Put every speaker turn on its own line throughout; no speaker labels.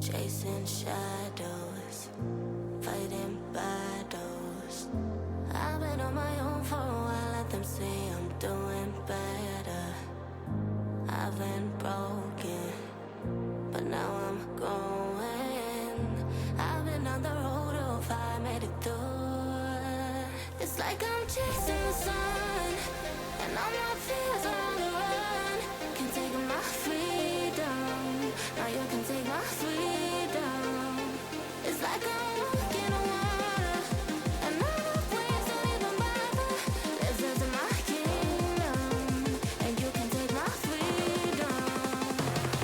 Chasing shadows, fighting battles. I've been on my own for a while, let them say I'm doing better. I've been broken, but now I'm going. I've been on the road of I made it through. It's like I'm chasing the sun, and all my fears are on the run. Can't take my freedom, now you can take my freedom. It's like I'm walking on water, and all the waves don't even bother. This is my kingdom, and you can take my freedom.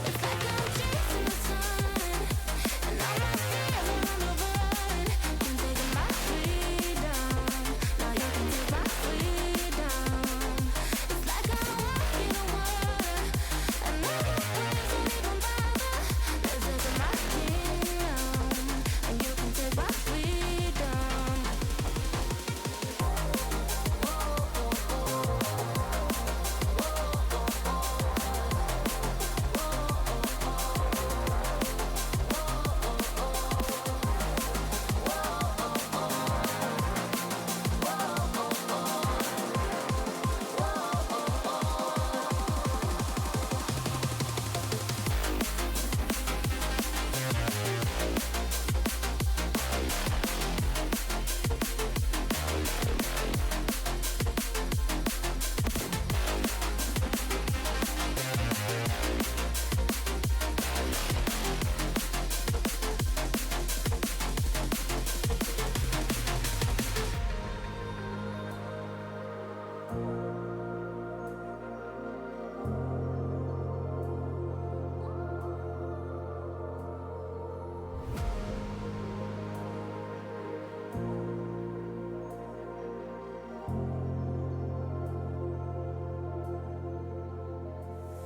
It's like I'm chasing the sun, and all my fears are on the run. Can take my freedom, now you can take my freedom. It's like I'm walking on water, and all the waves don't even bother. This is my kingdom, and you can take my freedom.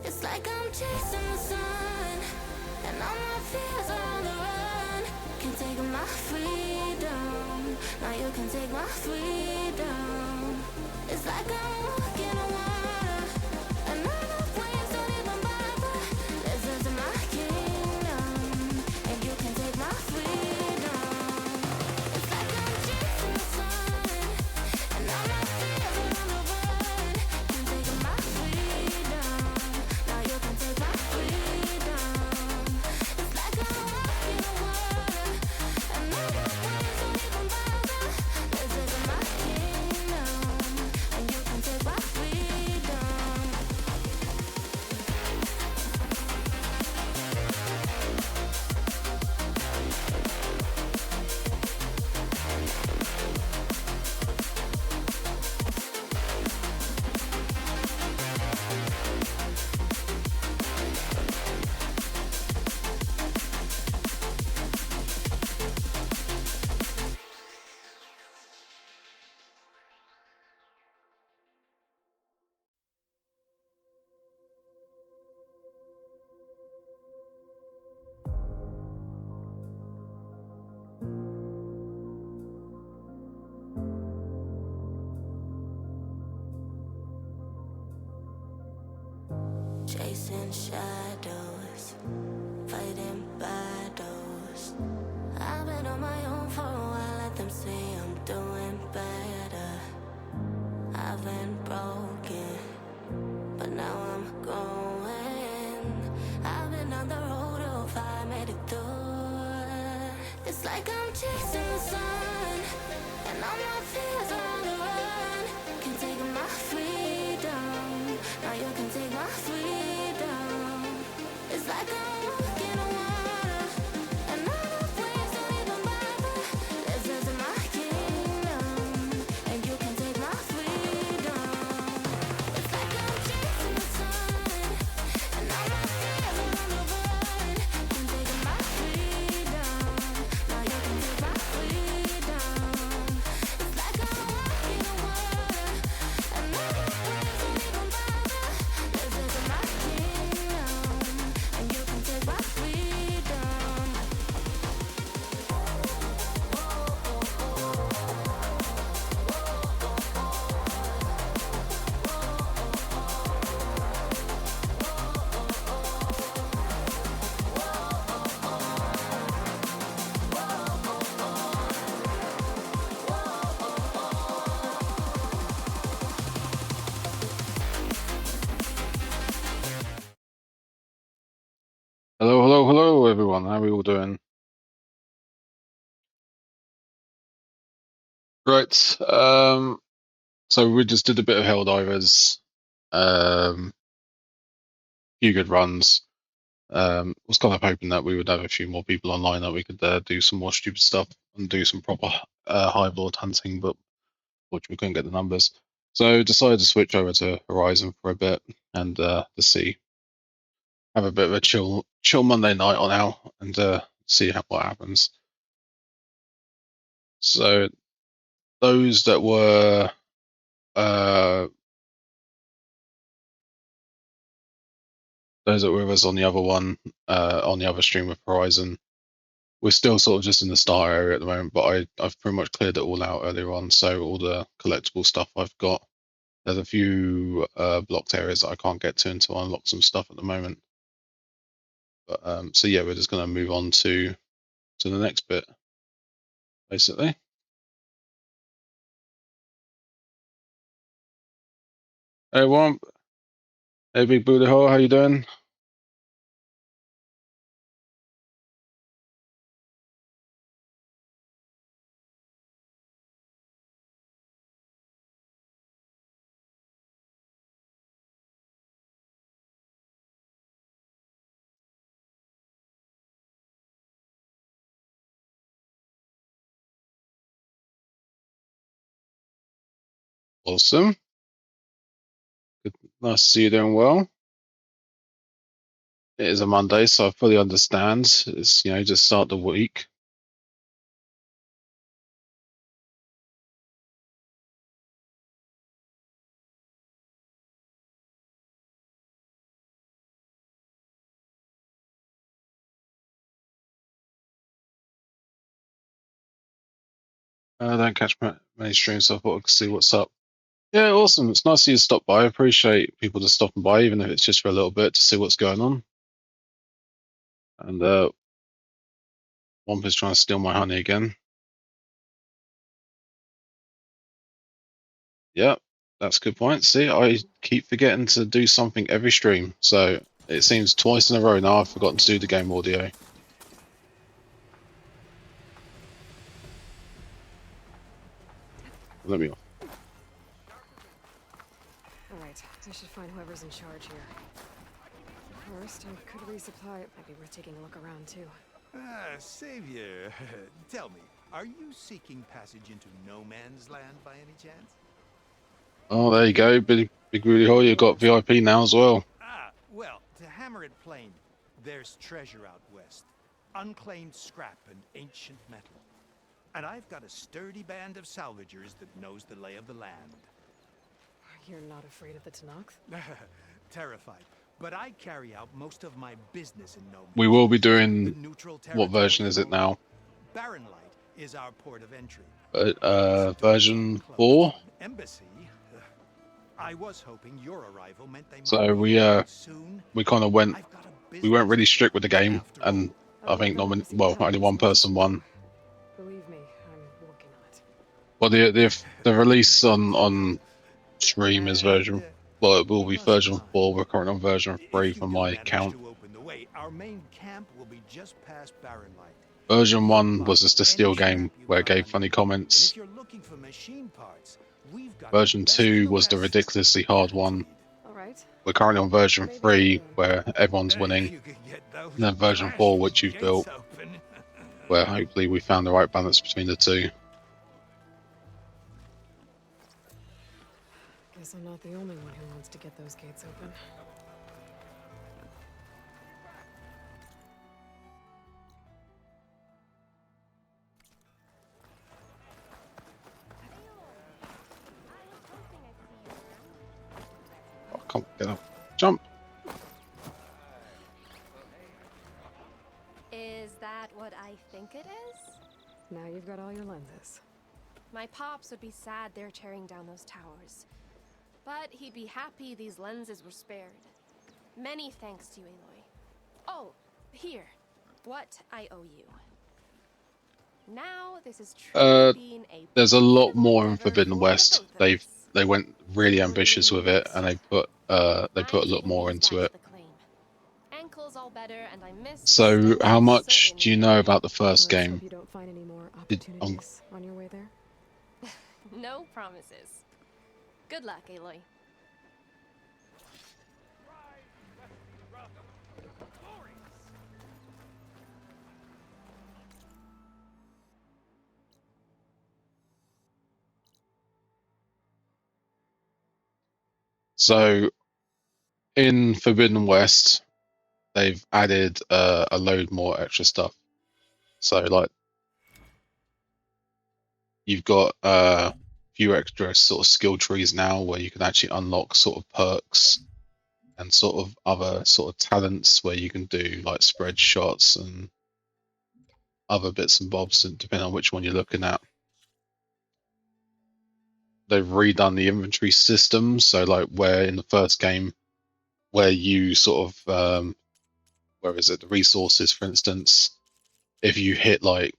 It's like I'm chasing the sun, and all my fears are on the run. Can't take my freedom, now you can take my freedom. It's like I'm walking on water, and all the waves don't even bother. This is my kingdom, and you can take my freedom. It's like I'm chasing the sun, and all my fears are on the run. Can't take my freedom, now you can take my freedom. It's like I'm walking on water, and all the waves don't even bother. This is my kingdom, and you can take my freedom. Chasing shadows, fighting battles. I've been on my own for a while, let them say I'm doing better. I've been broken, but now I'm going. I've been on the road of I made it through. It's like I'm chasing the sun, and all my fears are on the run. Can take my freedom, now you can take my freedom. It's like I'm walking on water, and all the waves don't even bother. This is my kingdom, and you can take my freedom. It's like I'm chasing the sun, and all my fears are on the run. Can take my freedom, now you can take my freedom. It's like I'm walking
everyone. How are we all doing? Right. So we just did a bit of Helldivers. Few good runs. Was kind of hoping that we would have a few more people online that we could do some more stupid stuff and do some proper Hive Lord hunting, but fortunately we couldn't get the numbers. So decided to switch over to Horizon for a bit and to see, have a bit of a chill Monday night on now and see what happens. So those that were with us on the other one, on the other stream of Horizon, we're still sort of just in the star area at the moment, but I've pretty much cleared it all out earlier on. So all the collectible stuff I've got. There's a few blocked areas that I can't get to until I unlock some stuff at the moment. But so yeah, we're just going to move on to the next bit, basically. Hey everyone, hey Big Booty Hole, how you doing? Awesome. Good. Nice to see you doing well. It is a Monday, so I fully understand. It's just start the week. I don't catch many streams, so I thought I could see what's up. Yeah, awesome. It's nice to see you stop by. I appreciate people just stopping by, even if it's just for a little bit to see what's going on. And Wampa's trying to steal my honey again. Yeah, that's a good point. See, I keep forgetting to do something every stream, so it seems twice in a row now I've forgotten to do the game audio. Let me.
Alright, I should find whoever's in charge here. First, I could resupply. It might be worth taking a look around, too.
Savior, tell me, are you seeking passage into no man's land by any chance?
Oh, there you go, Big Rudy Hole. You've got VIP now as well.
Well, to hammer it plain, there's treasure out west. Unclaimed scrap and ancient metal. And I've got a sturdy band of salvagers that knows the lay of the land.
You're not afraid of the Tenakth?
Terrified. But I carry out most of my business in no man's
We will be
land.
doing. What version is it now?
Barren Light is our port of entry.
Version 4.
Embassy. I was hoping your arrival meant they might
So we kind of went. We weren't really strict with the game, and I think only one person won.
Believe me, I'm working on it.
Well, the release on stream is version. Well, it will be version 4. We're currently on version 3 for my account.
Our main camp will be just past Barren Light.
Version 1 was just a steal game where it gave funny comments. Version 2 was the ridiculously hard one. We're currently on version 3 where everyone's winning. And then version 4, which you've built, where hopefully we found the right balance between the two.
Guess I'm not the only one who wants to get those gates open.
Oh, I can't get up. Jump!
Is that what I think it is?
Now you've got all your lenses.
My pops would be sad they're tearing down those towers. But he'd be happy these lenses were spared. Many thanks to you, Aloy. Oh, here. What I owe you. Now this is truly being a
there's a lot more in Forbidden West. They went really ambitious with it, and they put a lot more into it.
Ankle's all better, and I This
So, how
is
much do you
certainly
know
new.
about the first
Let's
game?
hope you don't find any more
Did,
opportunities on your way there.
No promises. Good luck, Aloy.
so, in Forbidden West, they've added a load more extra stuff. So, like, you've got a few extra sort of skill trees now where you can actually unlock sort of perks and sort of other sort of talents where you can do like spread shots and other bits and bobs, and depending on which one you're looking at. They've redone the inventory system, so like where in the first game, where you sort of where is it, the resources, for instance, if you hit like,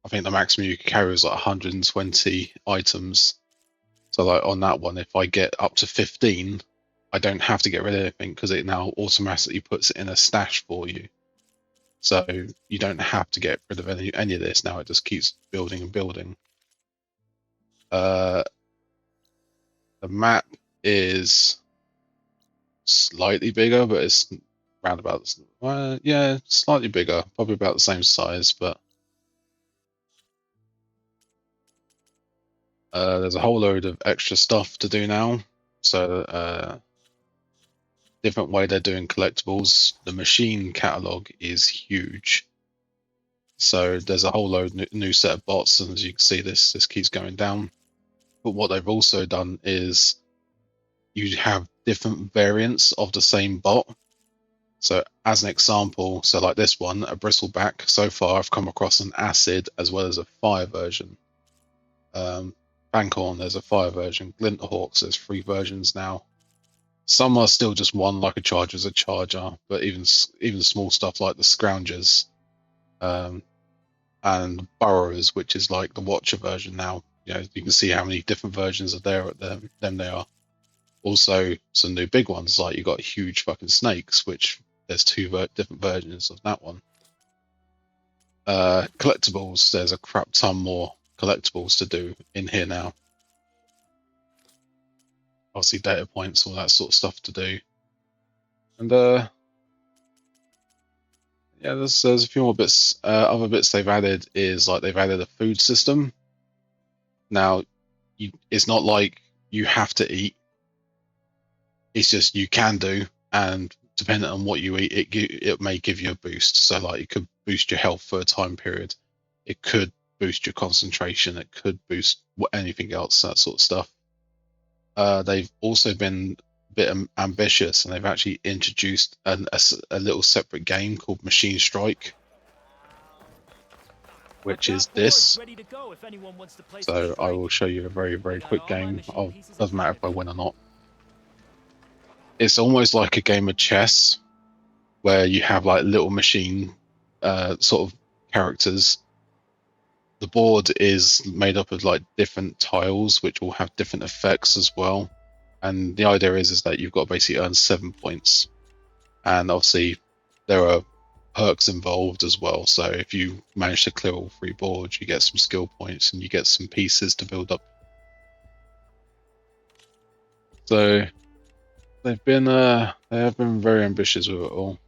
I think the maximum you can carry is like 120 items. So like on that one, if I get up to 15, I don't have to get rid of anything because it now automatically puts it in a stash for you. So you don't have to get rid of any of this now. It just keeps building and building. The map is slightly bigger, but it's round about, yeah, slightly bigger, probably about the same size, but there's a whole load of extra stuff to do now. So different way they're doing collectibles. The machine catalog is huge. So there's a whole load new set of bots, and as you can see, this keeps going down. But what they've also done is you have different variants of the same bot. So as an example, so like this one, a bristleback, so far I've come across an acid as well as a fire version. Bankhorn, there's a fire version. Glinthawks, there's 3 versions now. Some are still just one, like a charger's a charger, but even small stuff like the scroungers, and burrowers, which is like the watcher version now. You know, you can see how many different versions of them they are. Also, some new big ones, like you got huge fucking snakes, which there's 2 different versions of that one. Collectibles, there's a crap ton more collectibles to do in here now. Obviously, data points, all that sort of stuff to do. And yeah, there's a few more bits. Other bits they've added is like they've added a food system. Now, it's not like you have to eat. It's just you can do, and depending on what you eat, it may give you a boost. So like it could boost your health for a time period. It could boost your concentration. It could boost anything else, that sort of stuff. They've also been a bit ambitious, and they've actually introduced a little separate game called Machine Strike, which is this. So I will show you a very, very quick game. Doesn't matter if I win or not. It's almost like a game of chess, where you have like little machine sort of characters. The board is made up of like different tiles, which all have different effects as well. And the idea is that you've got to basically earn 7 points. And obviously there are perks involved as well. So if you manage to clear all 3 boards, you get some skill points and you get some pieces to build up. So they have been very ambitious with it all.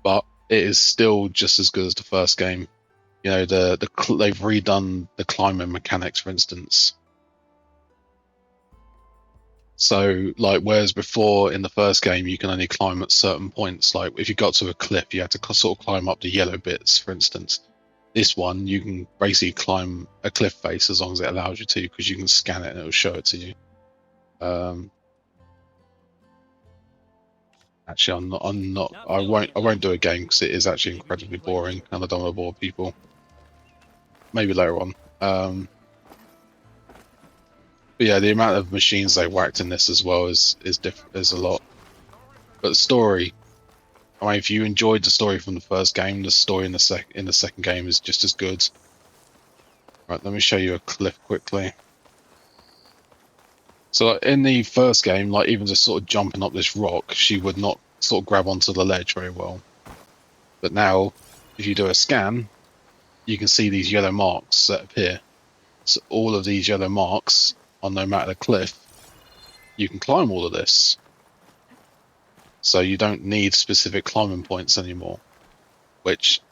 But it is still just as good as the first game. You know, they've redone the climbing mechanics, for instance. So, like, whereas before in the first game you can only climb at certain points, like if you got to a cliff, you had to sort of climb up the yellow bits, for instance. This one, you can basically climb a cliff face as long as it allows you to, because you can scan it and it'll show it to you. Actually, I won't do a game because it is actually incredibly boring, and I don't want to bore people. Maybe later on. But yeah, the amount of machines they whacked in this as well is a lot. But the story, I mean, if you enjoyed the story from the first game, the story in the second game is just as good. Right, let me show you a cliff quickly. So like, in the first game, like even just sort of jumping up this rock, she would not sort of grab onto the ledge very well. But now, if you do a scan, you can see these yellow marks that appear. So all of these yellow marks on no matter the cliff, you can climb all of this. So you don't need specific climbing points anymore, which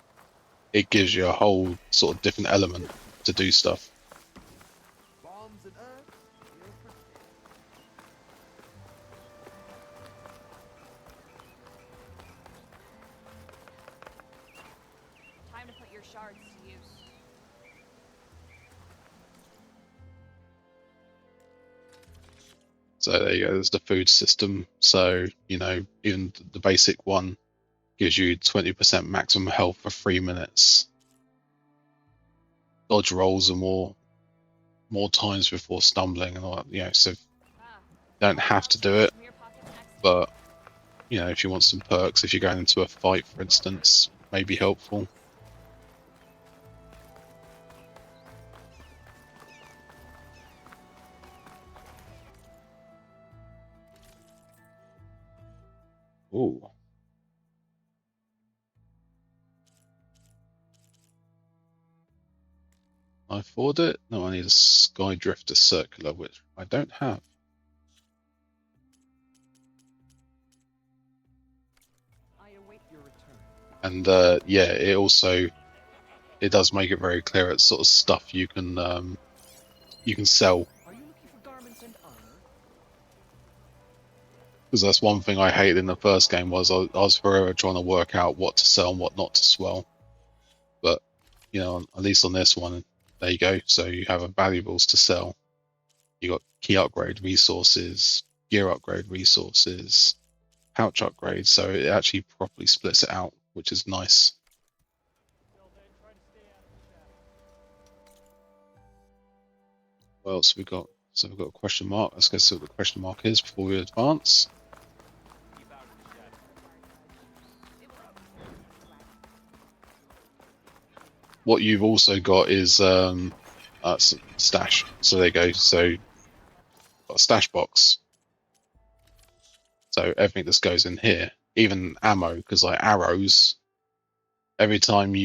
it gives you a whole sort of different element to do stuff.
Bombs and earth.
Time to put your shards to use.
So there you go, there's the food system. So, you know, even the basic one gives you 20% maximum health for 3 minutes. Dodge rolls are more times before stumbling and all that, you know, so you don't have to do it, but you know, if you want some perks, if you're going into a fight, for instance, may be helpful. Ooh. I afford it? No, I need a Skydrifter Circular, which I don't have.
I await your return.
And yeah, it does make it very clear it's sort of stuff you can sell.
Are you looking for garments and armor?
Because that's one thing I hated in the first game was I was forever trying to work out what to sell and what not to sell. But you know, at least on this one, there you go. So you have valuables to sell. You got key upgrade resources, gear upgrade resources, pouch upgrades. So it actually properly splits it out, which is nice. What else we got? So we've got a question mark. Let's go see what the question mark is before we advance. What you've also got is stash. So there you go. So got a stash box. So everything that goes in here, even ammo, because like arrows, every time when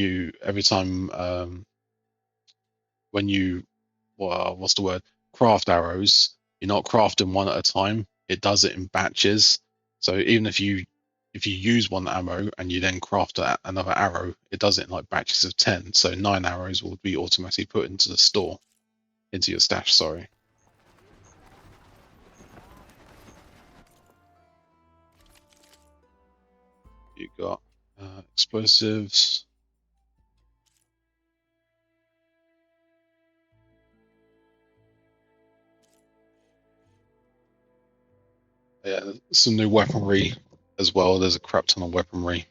you what's the word, craft arrows, you're not crafting one at a time. It does it in batches. So even if you use one ammo and you then craft another arrow, it does it in like batches of 10. So 9 arrows will be automatically put into the store, into your stash, sorry. You got explosives. Yeah, some new weaponry as well. There's a crap ton of weaponry.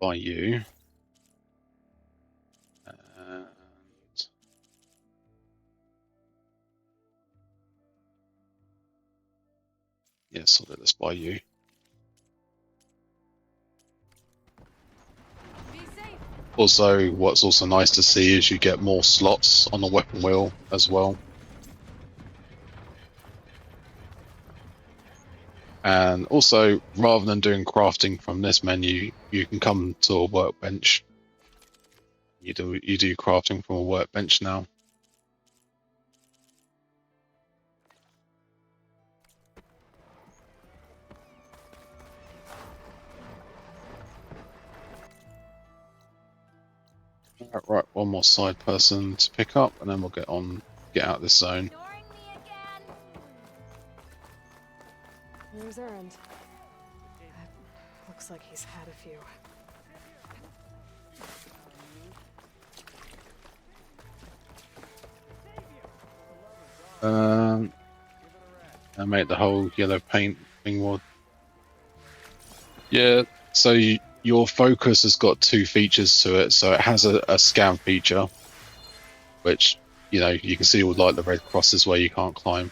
By you. And yes, I'll let this by you. Also, what's also nice to see is you get more slots on the weapon wheel as well. And also, rather than doing crafting from this menu, you can come to a workbench. You do crafting from a workbench now. Right, one more side person to pick up, and then we'll get out of this zone.
There's Erend. Looks like he's had a few.
I made the whole yellow paint thing more. Yeah, so your focus has got 2 features to it. So it has a scan feature, which, you know, you can see all like the red crosses where you can't climb,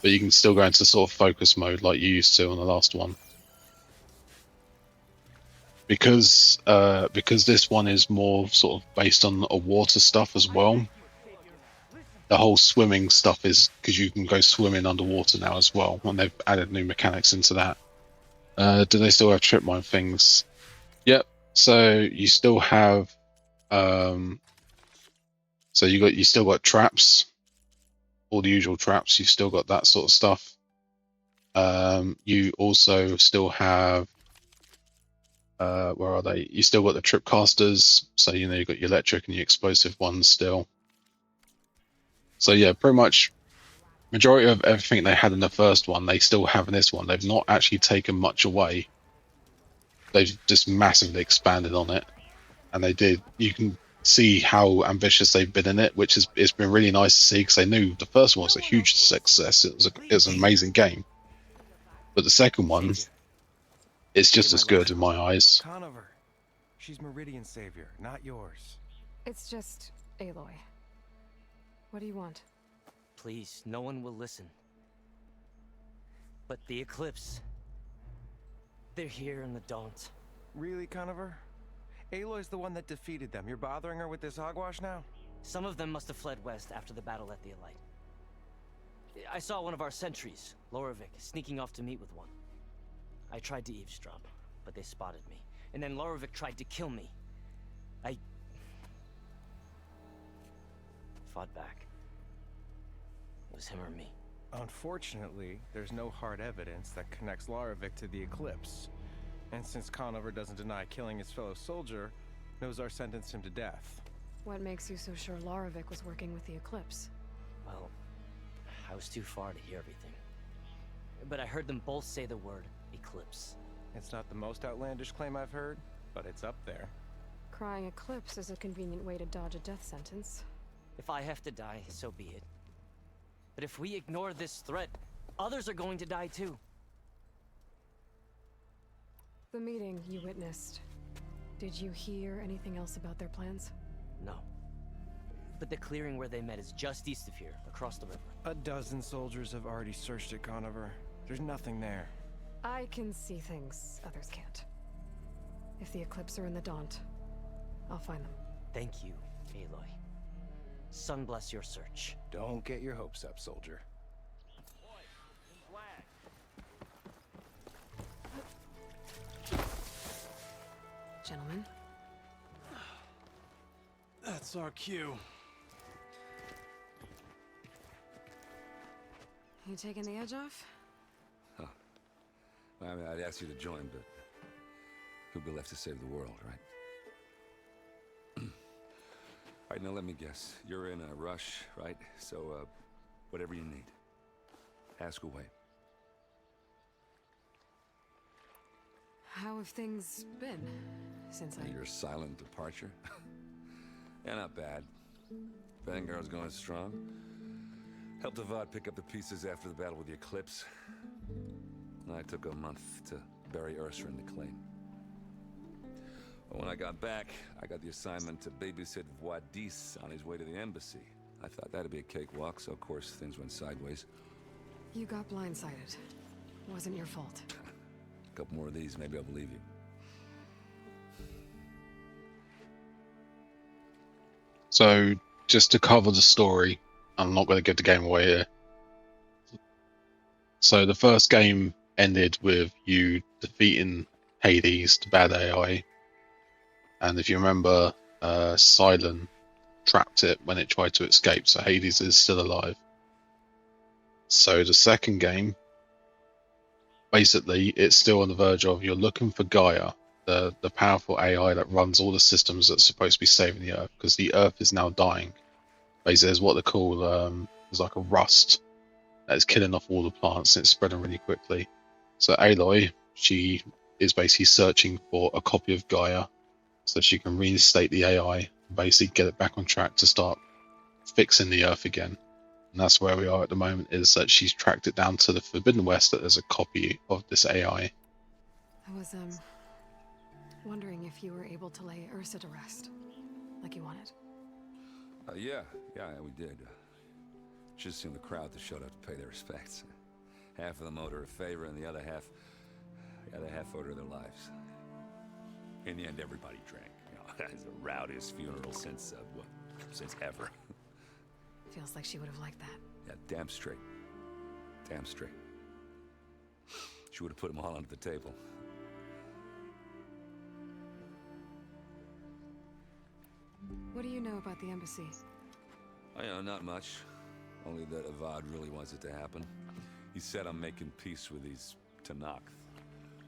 but you can still go into sort of focus mode like you used to on the last one. because this one is more sort of based on a water stuff as well. The whole swimming stuff is because you can go swimming underwater now as well, and they've added new mechanics into that. Do they still have trip mine things? Yep. So you still have so you still got traps, all the usual traps. You've still got that sort of stuff. You also still have where are they? You still got the trip casters, so you know you've got your electric and your explosive ones still. So yeah, pretty much majority of everything they had in the first one, they still have in this one. They've not actually taken much away. They've just massively expanded on it, and they did. You can see how ambitious they've been in it, which is it's been really nice to see because they knew the first one was a huge success. It was an amazing game, but the second one, it's just as good in my eyes.
Conover. She's Meridian's savior, not yours.
It's just Aloy. What do you want?
Please, no one will listen. But the Eclipse... they're here in the Daunt.
Really, Conover? Aloy's the one that defeated them. You're bothering her with this hogwash now?
Some of them must have fled west after the battle at the Elite. I saw one of our sentries, Loravik, sneaking off to meet with one. I tried to eavesdrop, but they spotted me. And then Loravik tried to kill me. I... fought back. It was him or me.
Unfortunately, there's no hard evidence that connects Loravik to the Eclipse. And since Conover doesn't deny killing his fellow soldier, Nozar sentenced him to death.
What makes you so sure Loravik was working with the Eclipse?
Well, I was too far to hear everything. But I heard them both say the word Eclipse.
It's not the most outlandish claim I've heard, but it's up there.
Crying Eclipse is a convenient way to dodge a death sentence.
If I have to die, so be it. But if we ignore this threat, others are going to die too.
The meeting you witnessed. Did you hear anything else about their plans?
No. But the clearing where they met is just east of here, across the river.
A dozen soldiers have already searched it, Conover. There's nothing there.
I can see things others can't. If the Eclipse are in the Daunt, I'll find them.
Thank you, Aloy. Sun bless your search.
Don't get your hopes up, soldier.
Gentlemen,
That's our cue.
you taking the edge off?
I mean, I'd ask you to join, but who'll be left to save the world, right? All right, now let me guess. You're in a rush, right? So, whatever you need. Ask away.
How have things been since I...
Your silent departure? Yeah, not bad. Vanguard's going strong. Helped Avad pick up the pieces after the battle with the Eclipse. I took a month to bury Ursa in the claim. But when I got back, I got the assignment to babysit Wadis on his way to the embassy. I thought that'd be a cakewalk, so of course things went sideways.
You got blindsided. Wasn't your fault.
A couple more of these, maybe I'll believe you.
So just to cover the story, I'm not going to give the game away here. So the first game ended with you defeating Hades, the bad AI. And if you remember, Silent trapped it when it tried to escape, so Hades is still alive. So the second game, basically, it's still on the verge of you're looking for Gaia, the powerful AI that runs all the systems that's supposed to be saving the Earth, because the Earth is now dying. Basically, there's what they call there's like a rust that is killing off all the plants, and it's spreading really quickly. So Aloy, she is basically searching for a copy of Gaia so she can reinstate the AI and basically get it back on track to start fixing the Earth again. And that's where we are at the moment, is that she's tracked it down to the Forbidden West that there's a copy of this AI.
I was, wondering if you were able to lay Ursa to rest, like you wanted.
Yeah, we did. Just seen the crowd that showed up to pay their respects. Half of them owed her a favor, and the other half owed her their lives. In the end, everybody drank. You know, it's the rowdiest funeral since, since ever.
Feels like she would have liked that.
Yeah, damn straight. Damn straight. She would have put them all under the table.
What do you know about the embassy?
Not much. Only that Avad really wants it to happen. He said I'm making peace with these Tenakth.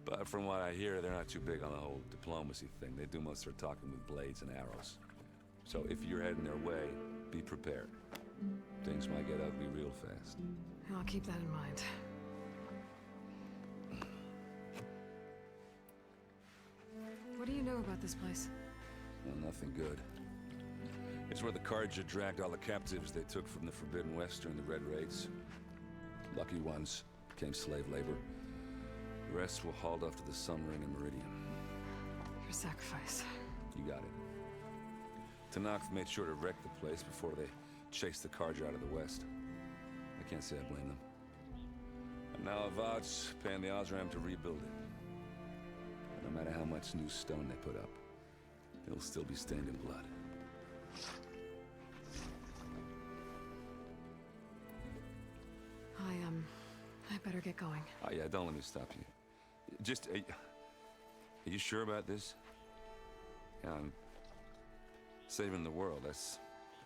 But from what I hear, they're not too big on the whole diplomacy thing. They do most of their talking with blades and arrows. So if you're heading their way, be prepared. Things might get ugly real fast.
I'll keep that in mind. What do you know about this place?
Well, nothing good. It's where the Carja dragged all the captives they took from the Forbidden West during the Red Raids. Lucky ones became slave labor. The rest were hauled off to the Sun Ring and Meridian.
Your sacrifice.
You got it. Tenakth made sure to wreck the place before they chased the Carja out of the West. I can't say I blame them. And now Avad's paying the Osram to rebuild it. And no matter how much new stone they put up, it'll still be stained in blood.
I better get going.
Oh yeah, don't let me stop you. Just, are you sure about this? Yeah, I'm saving the world. That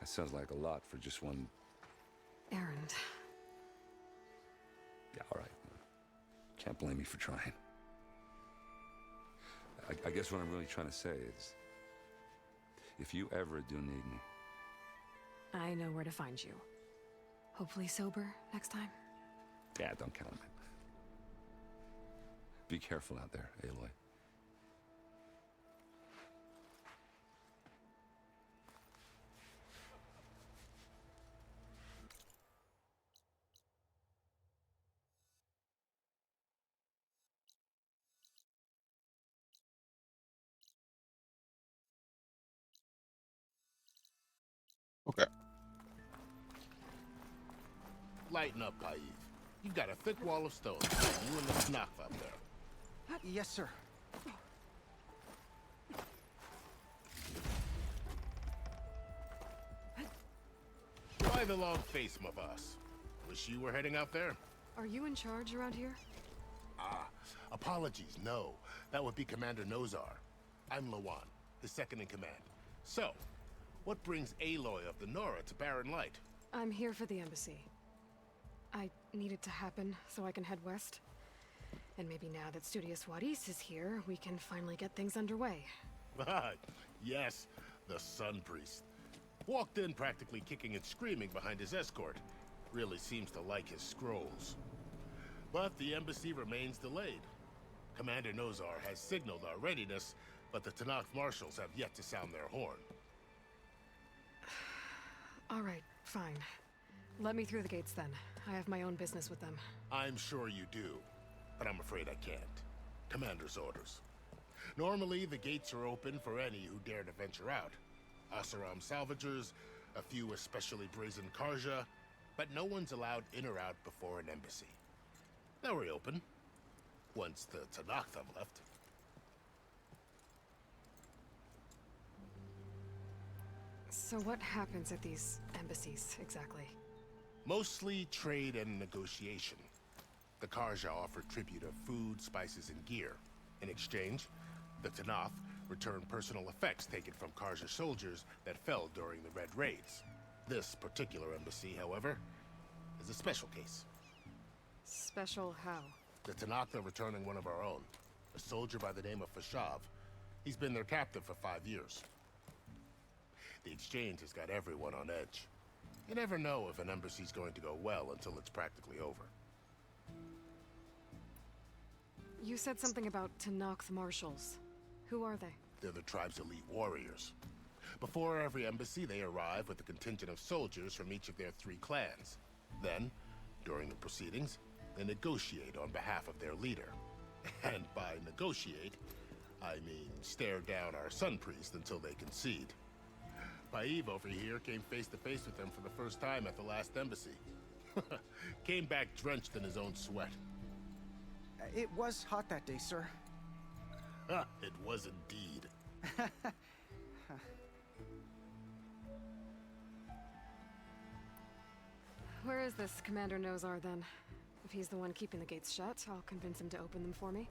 sounds like a lot for just one
Errand.
Yeah, all right. Can't blame me for trying. I guess what I'm really trying to say is, if you ever do need me...
I know where to find you. Hopefully sober next time.
Yeah, don't count on it. Be careful out there, Aloy.
Okay.
Lighten up, Paiv. You've got a thick wall of stone. You and the Tenakth up there.
Yes, sir.
Why the long face, my boss? Wish you were heading out there?
Are you in charge around here?
Apologies, no. That would be Commander Nozar. I'm Lawan, his second in command. So, what brings Aloy of the Nora to Barren Light?
I'm here for the embassy. I need it to happen so I can head west. And maybe now that Studious Wadis is here, we can finally get things underway.
Yes, the Sun Priest. Walked in practically kicking and screaming behind his escort. Really seems to like his scrolls. But the embassy remains delayed. Commander Nozar has signaled our readiness, but the Tenakth marshals have yet to sound their horn.
All right, fine. Let me through the gates then. I have my own business with them.
I'm sure you do, but I'm afraid I can't. Commander's orders. Normally, the gates are open for any who dare to venture out. Oseram salvagers, a few especially brazen Carja, but no one's allowed in or out before an embassy. They'll reopen, once the Tenakth have left.
So what happens at these embassies, exactly?
Mostly trade and negotiation. The Carja offer tribute of food, spices, and gear. In exchange, the Tenakth return personal effects taken from Carja soldiers that fell during the Red Raids. This particular embassy, however, is a special case.
Special how?
The Tenakth are returning one of our own, a soldier by the name of Fashav. He's been their captive for 5 years. The exchange has got everyone on edge. You never know if an embassy's going to go well until it's practically over.
You said something about Tenakth marshals. Who are they?
They're the tribe's elite warriors. Before every embassy, they arrive with a contingent of soldiers from each of their 3 clans. Then, during the proceedings, they negotiate on behalf of their leader. And by negotiate, I mean stare down our Sun Priest until they concede. Paiv over here came face to face with them for the first time at the last embassy. Came back drenched in his own sweat.
It was hot that day, sir.
It was indeed.
Where is this Commander Nozar, then? If he's the one keeping the gates shut, I'll convince him to open them for me.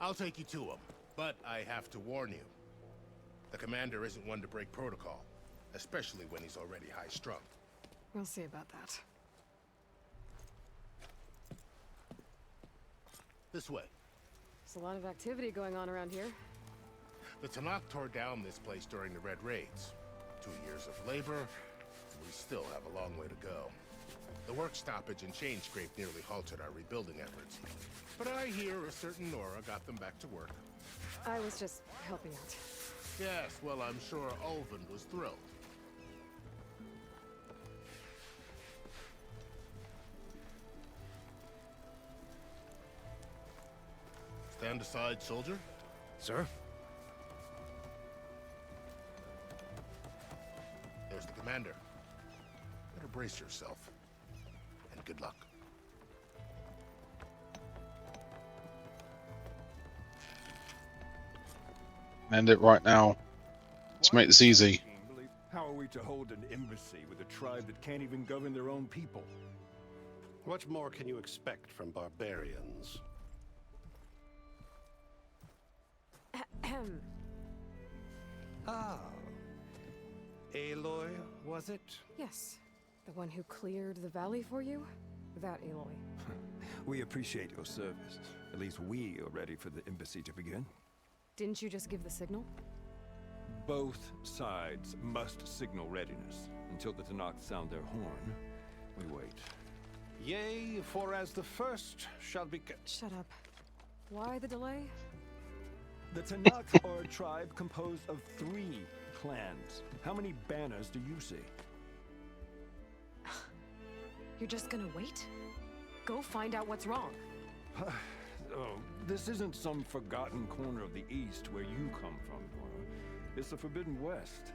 I'll take you to him, but I have to warn you. The commander isn't one to break protocol, especially when he's already high-strung.
We'll see about that.
This way.
There's a lot of activity going on around here.
The Tanakh tore down this place during the Red Raids. 2 years of labor, and we still have a long way to go. The work stoppage and chain scrape nearly halted our rebuilding efforts. But I hear a certain Nora got them back to work.
I was just helping out.
Yes, well, I'm sure Ulvin was thrilled. Stand aside, soldier.
Sir?
There's the commander. Better brace yourself. And good luck.
End it right now. Let's make this easy.
How are we to hold an embassy with a tribe that can't even govern their own people?
What more can you expect from barbarians?
Ah. Aloy, was it?
Yes. The one who cleared the valley for you? That Aloy.
We appreciate your service. At least we are ready for the embassy to begin.
Didn't you just give the signal?
Both sides must signal readiness. Until the Tanakh sound their horn, we wait.
Yea, for as the first shall be...
Shut up. Why the delay?
The Tanakh are a tribe composed of 3 clans. How many banners do you see?
You're just gonna wait? Go find out what's wrong.
Oh, this isn't some forgotten corner of the East where you come from, Nora. It's the Forbidden West.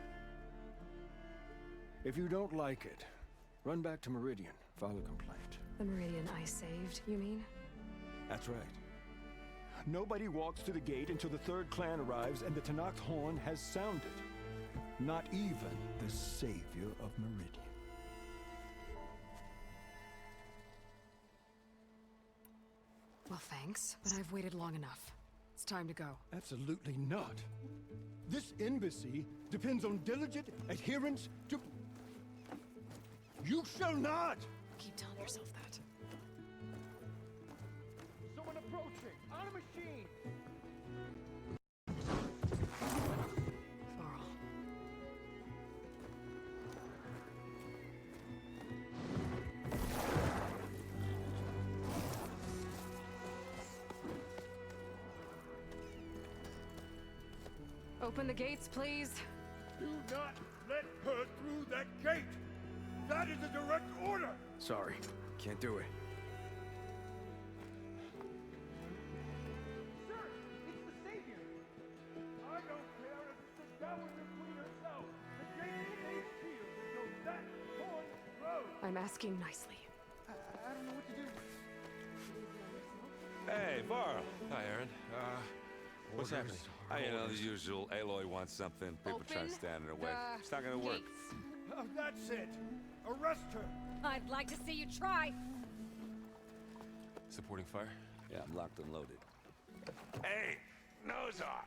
If you don't like it, run back to Meridian, file a complaint.
The Meridian I saved, you mean?
That's right. Nobody walks to the gate until the 3rd clan arrives and the Tanakh horn has sounded. Not even the savior of Meridian.
Well, thanks, but I've waited long enough. It's time to go.
Absolutely not. This embassy depends on diligent adherence to... You shall not!
Keep telling yourself that.
Someone approaching! On a machine!
Varl. Open the gates, please.
Do not let her through that gate! That is a direct order!
Sorry, can't do it.
Sir, it's the savior! I don't care if it's the Dowager Queen herself! The gate stays sealed until that horn blows!
I'm asking nicely.
I don't know what to do.
Hey, Varl. Hi, Aaron. What's
Orders,
happening? You know, the usual. Aloy wants something. People trying to stand in her way. It's not gonna work.
Oh, that's it! Arrest her!
I'd like to see you try.
Supporting fire? Yeah, I'm locked and loaded. Hey, Nozar!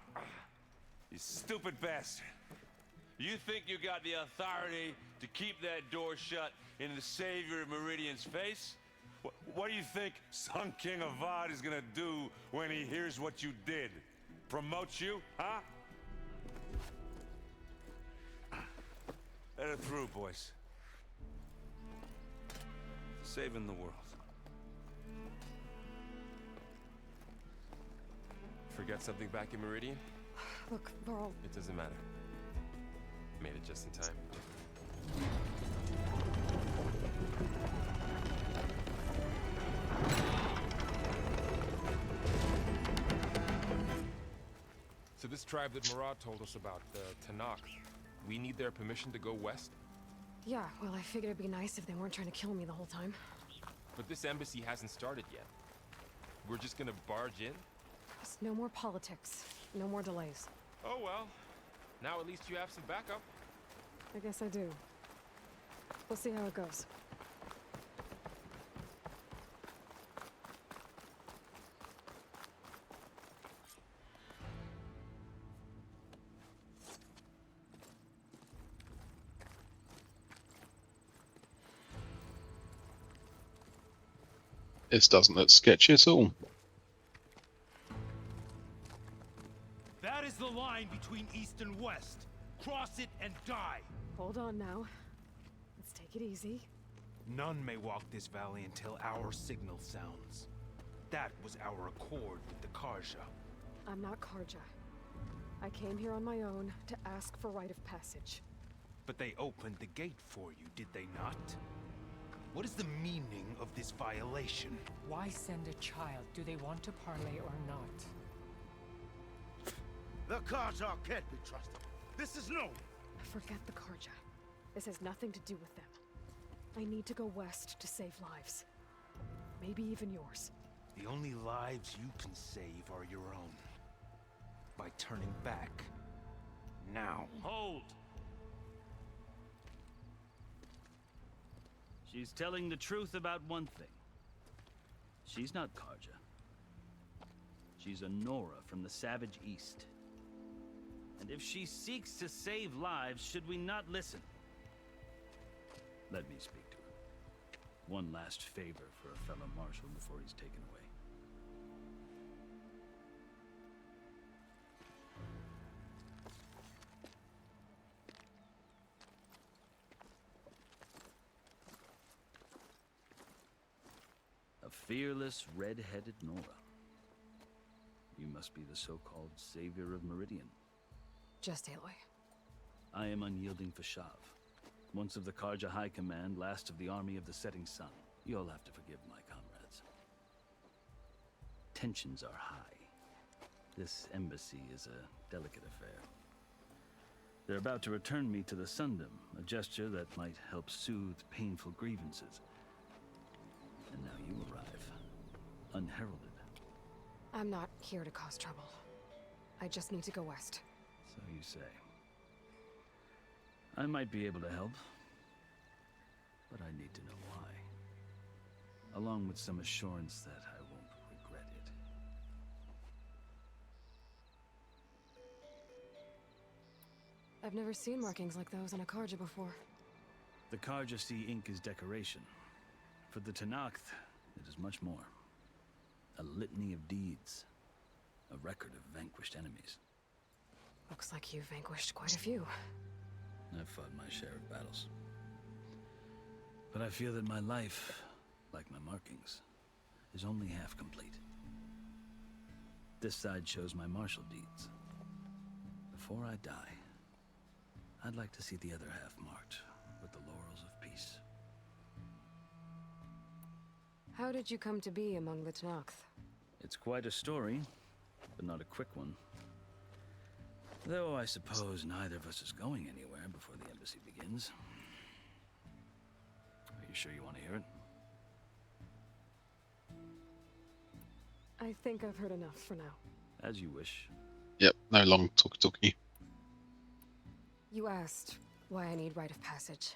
You stupid bastard. You think you got the authority to keep that door shut in the savior of Meridian's face? What do you think Sun King Avad is gonna do when he hears what you did? Promote you, huh? Let her through, boys. Saving the world.
Forget something back in Meridian?
Look, Varl.
It doesn't matter. Made it just in time. So this tribe that Murad told us about, the Tanakh, we need their permission to go west?
Yeah, well, I figured it'd be nice if they weren't trying to kill me the whole time.
But this embassy hasn't started yet. We're just gonna barge in?
Just no more politics. No more delays.
Oh well. Now at least you have some backup.
I guess I do. We'll see how it goes.
This doesn't look sketchy at all.
That is the line between East and West. Cross it and die.
Hold on now. Let's take it easy.
None may walk this valley until our signal sounds. That was our accord with the Karja.
I'm not Karja. I came here on my own to ask for rite of passage.
But they opened the gate for you, did they not? What is the meaning of this violation?
Why send a child? Do they want to parley or not?
The Karja can't be trusted. This is no.
Forget the Karja. This has nothing to do with them. I need to go west to save lives. Maybe even yours.
The only lives you can save are your own. By turning back. Now.
Hold! She's telling the truth about one thing. She's not Karja. She's a Nora from the Savage East. And if she seeks to save lives, should we not listen? Let me speak to her. One last favor for a fellow marshal before he's taken away. A fearless, red-headed Nora. You must be the so-called savior of Meridian.
Just Aloy.
I am unyielding Fashav. Once of the Karja High Command, last of the army of the setting sun. You'll have to forgive my comrades. Tensions are high. This embassy is a delicate affair. They're about to return me to the Sundom, a gesture that might help soothe painful grievances. And now you arrive, unheralded.
I'm not here to cause trouble. I just need to go west.
So you say. I might be able to help, but I need to know why. Along with some assurance that I won't regret it.
I've never seen markings like those on a Karja before.
The Karja see ink as decoration. For the Tenakth, it is much more. A litany of deeds. A record of vanquished enemies.
Looks like you've vanquished quite a few.
I've fought my share of battles. But I feel that my life, like my markings, is only half complete. This side shows my martial deeds. Before I die, I'd like to see the other half marked with the laurels of peace.
How did you come to be among the Tenakth?
It's quite a story, but not a quick one. Though I suppose neither of us is going anywhere before the embassy begins. Are you sure you want to hear it?
I think I've heard enough for now.
As you wish.
Yep, no long talkie.
You asked why I need rite of passage.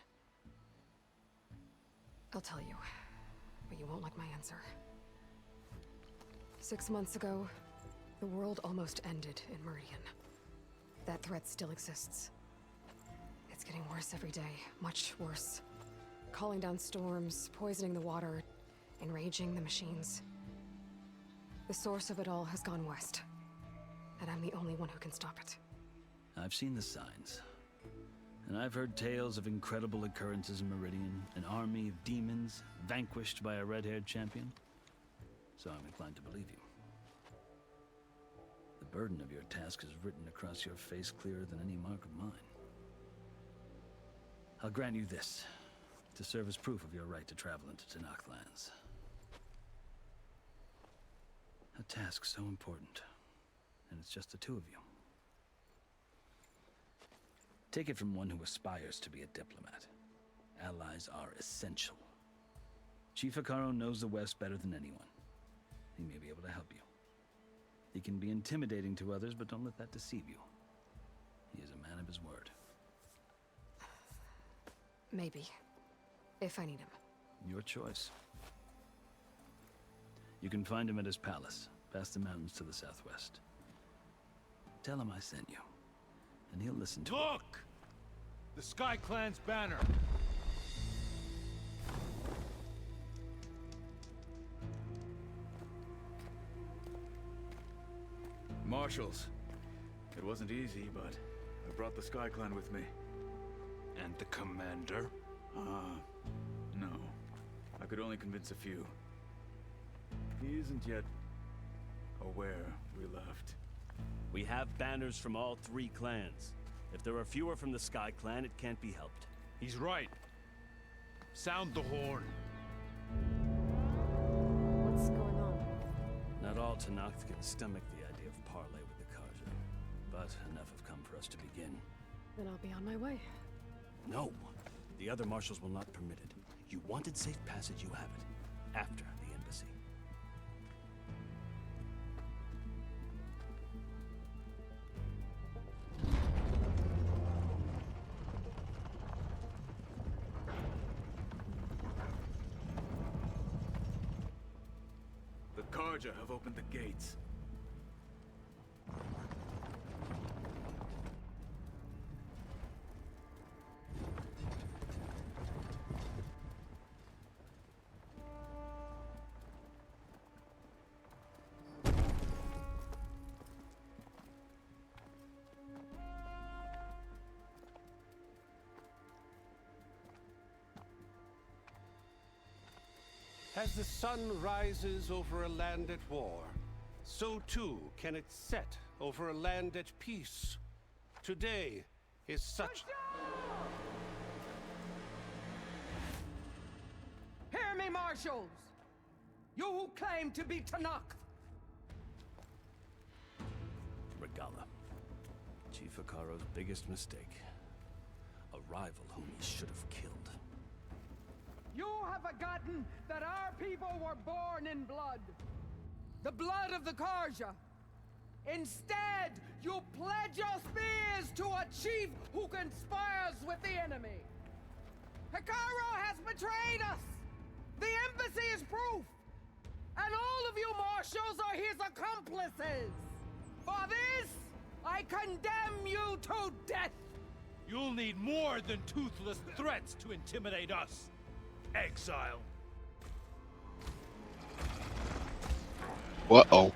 I'll tell you, but you won't like my answer. 6 months ago, the world almost ended in Meridian. That threat still exists. It's getting worse every day, much worse. Calling down storms, poisoning the water, enraging the machines. The source of it all has gone west, and I'm the only one who can stop it.
I've seen the signs. And I've heard tales of incredible occurrences in Meridian, an army of demons vanquished by a red-haired champion. So I'm inclined to believe you. The burden of your task is written across your face clearer than any mark of mine. I'll grant you this, to serve as proof of your right to travel into Tenakth lands. A task so important, and it's just the two of you. Take it from one who aspires to be a diplomat. Allies are essential. Chief Hekarro knows the West better than anyone. He may be able to help you. He can be intimidating to others, but don't let that deceive you. He is a man of his word.
Maybe. If I need him.
Your choice. You can find him at his palace, past the mountains to the southwest. Tell him I sent you, and he'll listen to it.
Look! The Sky Clan's banner!
Marshals. It wasn't easy, but I brought the Sky Clan with me.
And the commander?
No. I could only convince a few. He isn't yet aware we left.
We have banners from all 3 clans. If there are fewer from the Sky Clan, it can't be helped.
He's right. Sound the horn.
What's going on?
Not all Tenakth can stomach the idea of parley with the Carja, but enough have come for us to begin.
Then I'll be on my way.
No! The other marshals will not permit it. You wanted safe passage, you have it. After the embassy.
The Carja have opened the gates.
As the sun rises over a land at war, so too can it set over a land at peace. Today is such...
Hear me, marshals! You who claim to be Tenakth!
Regalla. Chief Hekarro's biggest mistake. A rival whom he should have killed.
You have forgotten that our people were born in blood. The blood of the Carja. Instead, you pledge your spears to a chief who conspires with the enemy. Hekarro has betrayed us! The embassy is proof! And all of you marshals are his accomplices! For this, I condemn you to death!
You'll need more than toothless threats to intimidate us. Exile.
Uh-oh.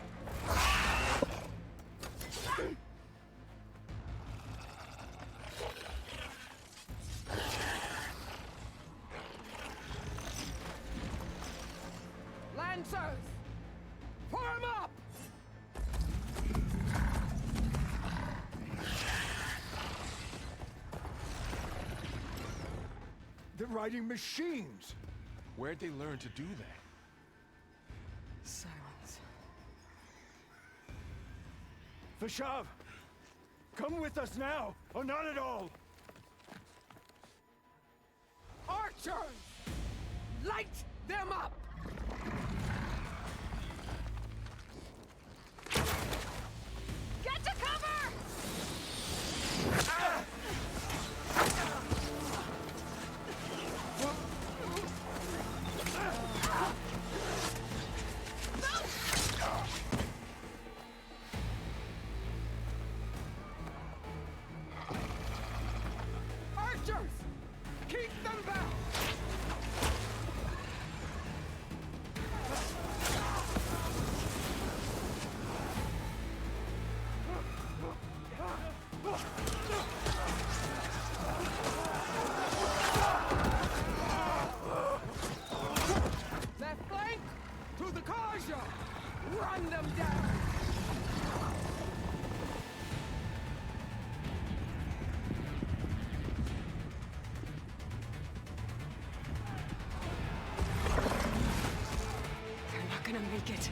Lancers! Form up!
They're riding machines!
Where'd they learn to do that?
Silence.
Vashav! Come with us now, or not at all!
Archers! Light them up! Get to cover! Ah! Archers! Keep them back! Left flank! To the Carja! Run them down!
They're not gonna make it.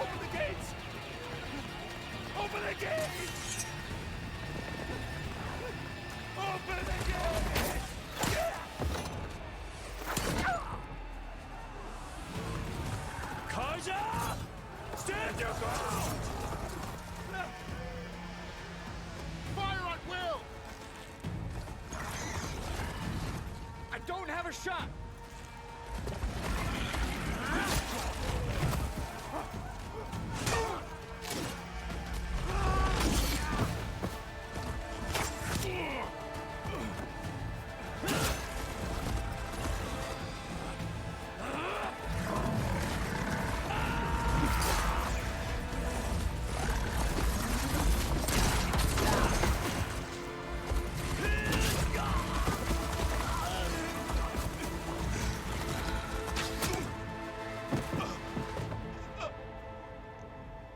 Open the gates! Open the gates! Open the gates! Fire at will! I don't have a shot!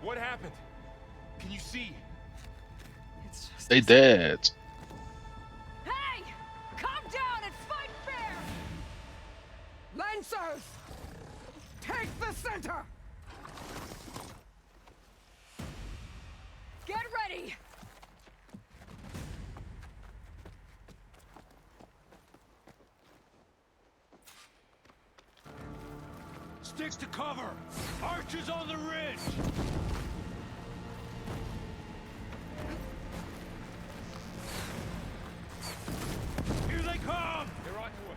What happened? Can you see?
It's just
They dead.
Hey! Calm down and fight fair! Lancers! Take the center! Get ready!
Stick to cover! Archers on the ridge! Here they come! They're on your way.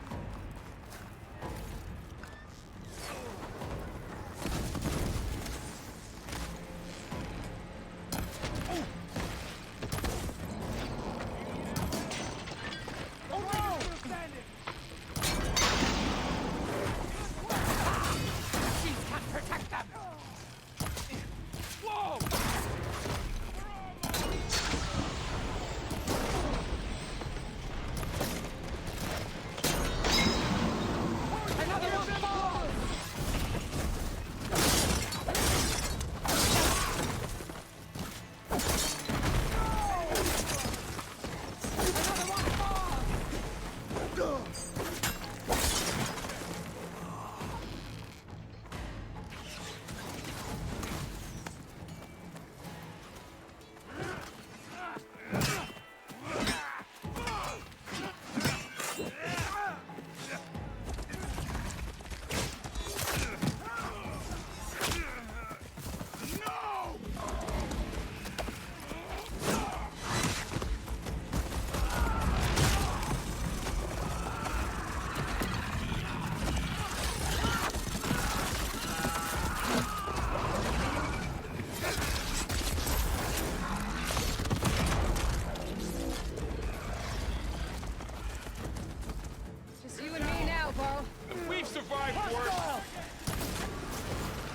Just you and me now, Bo.
We've survived worse!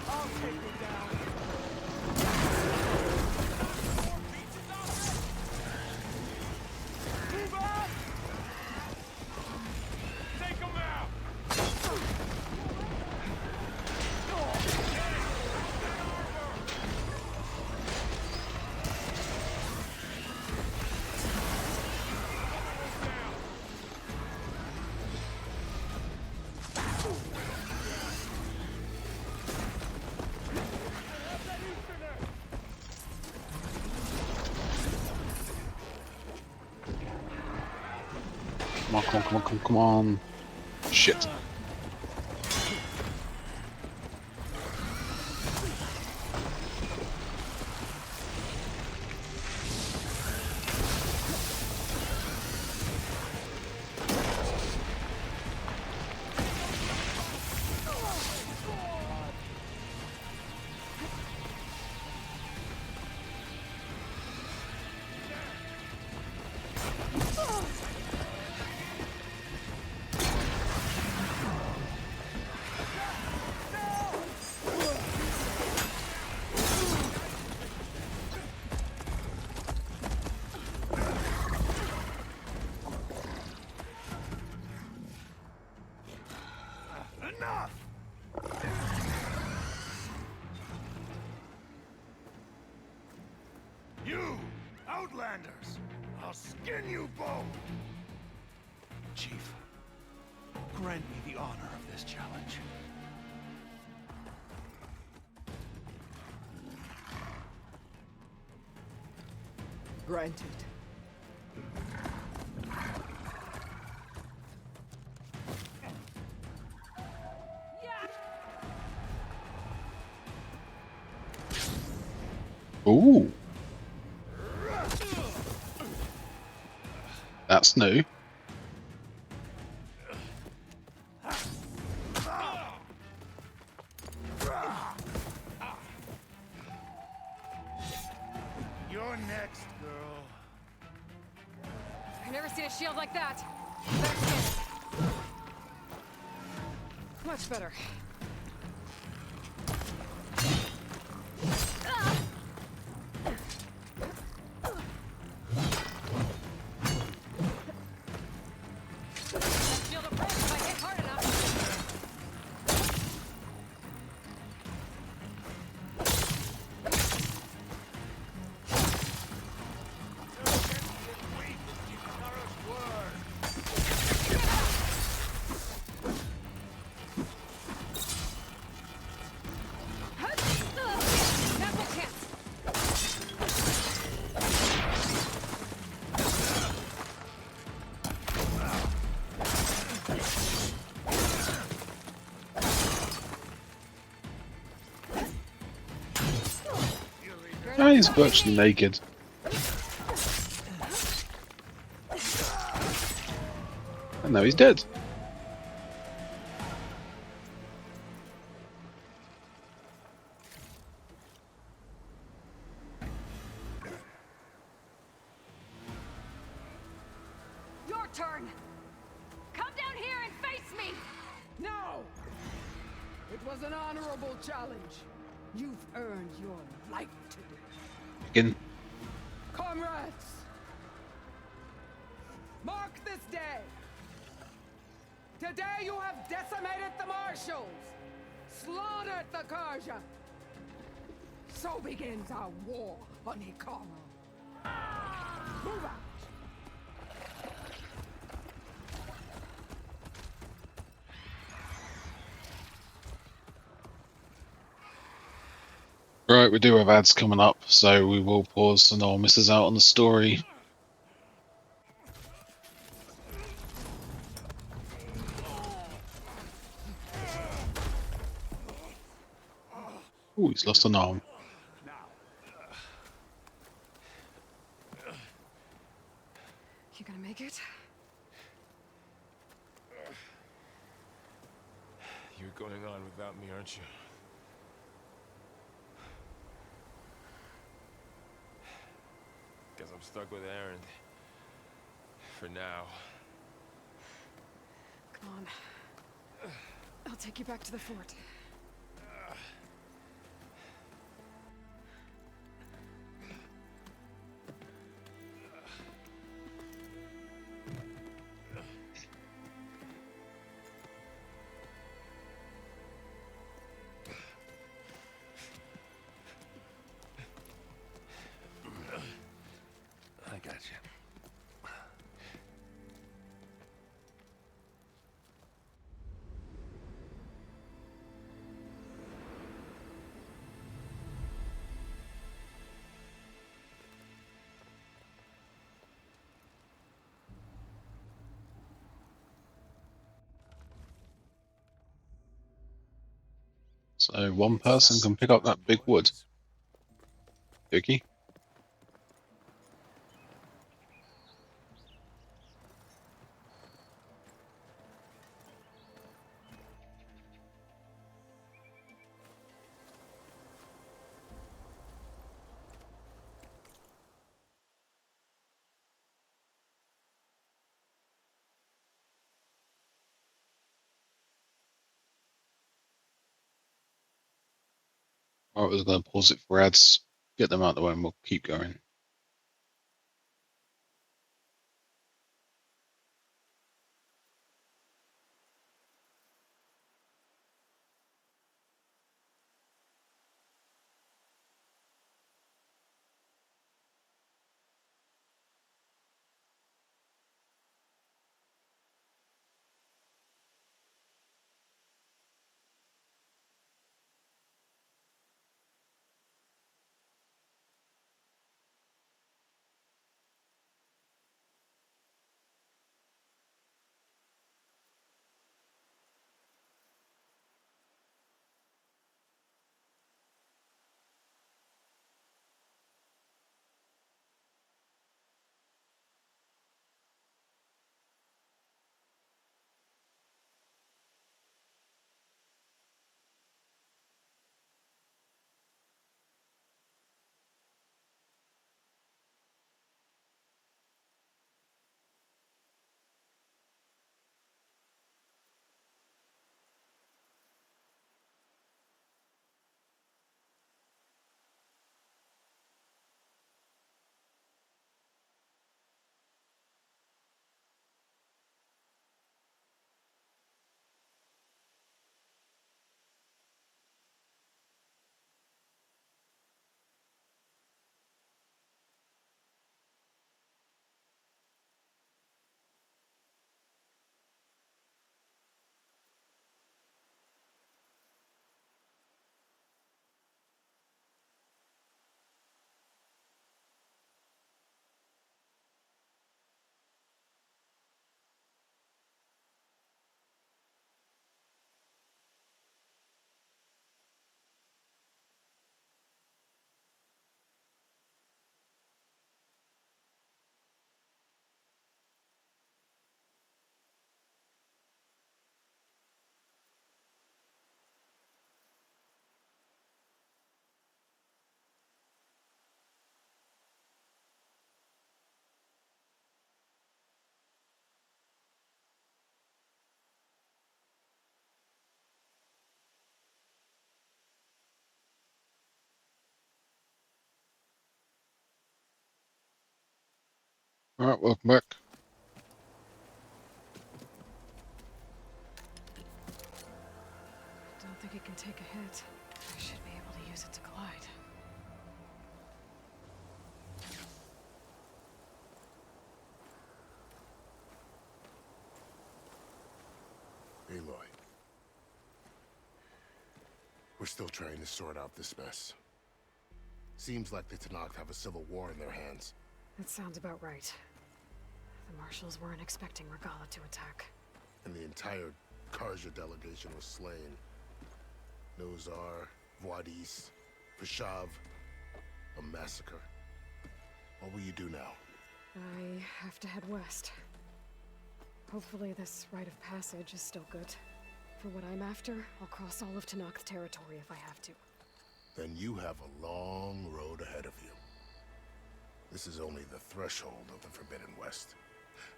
I'll take you down.
Move up! Take them out!
Come on, come on, come on, come on, come on. Shit.
Enough! You, Outlanders! I'll skin you both! Chief, grant me the honor of this challenge.
Granted.
Ooh. That's new.
You're next, girl.
I've never seen a shield like that. Better scan it. Much better.
Oh, he's virtually naked. And now he's dead.
Your turn! Come down here and face me!
No! It was an honorable challenge. You've earned your life today.
Again.
Comrades! Mark this day! Today you have decimated the Marshals! Slaughtered the Karja! So begins our war on Hikaru. Move out!
Right, we do have ads coming up, so we will pause so no one misses out on the story. Oh, he's lost an arm.
You gonna make it?
You're going on without me, aren't you? Guess I'm stuck with Aaron. For now.
Come on. I'll take you back to the fort.
I got you.
So one person can pick up that big wood. Vicky? Alright, we're going to pause it for ads, get them out of the way, and we'll keep going. Alright, welcome back.
Don't think it can take a hit. I should be able to use it to glide.
Aloy. We're still trying to sort out this mess. Seems like the Tenakth have a civil war in their hands.
That sounds about right. The Marshals weren't expecting Regalla to attack.
And the entire Karja delegation was slain. Nozar, Vuadis, Fashav. A massacre. What will you do now?
I have to head west. Hopefully this rite of passage is still good. For what I'm after, I'll cross all of Tenakth territory if I have to.
Then you have a long road ahead of you. This is only the threshold of the Forbidden West.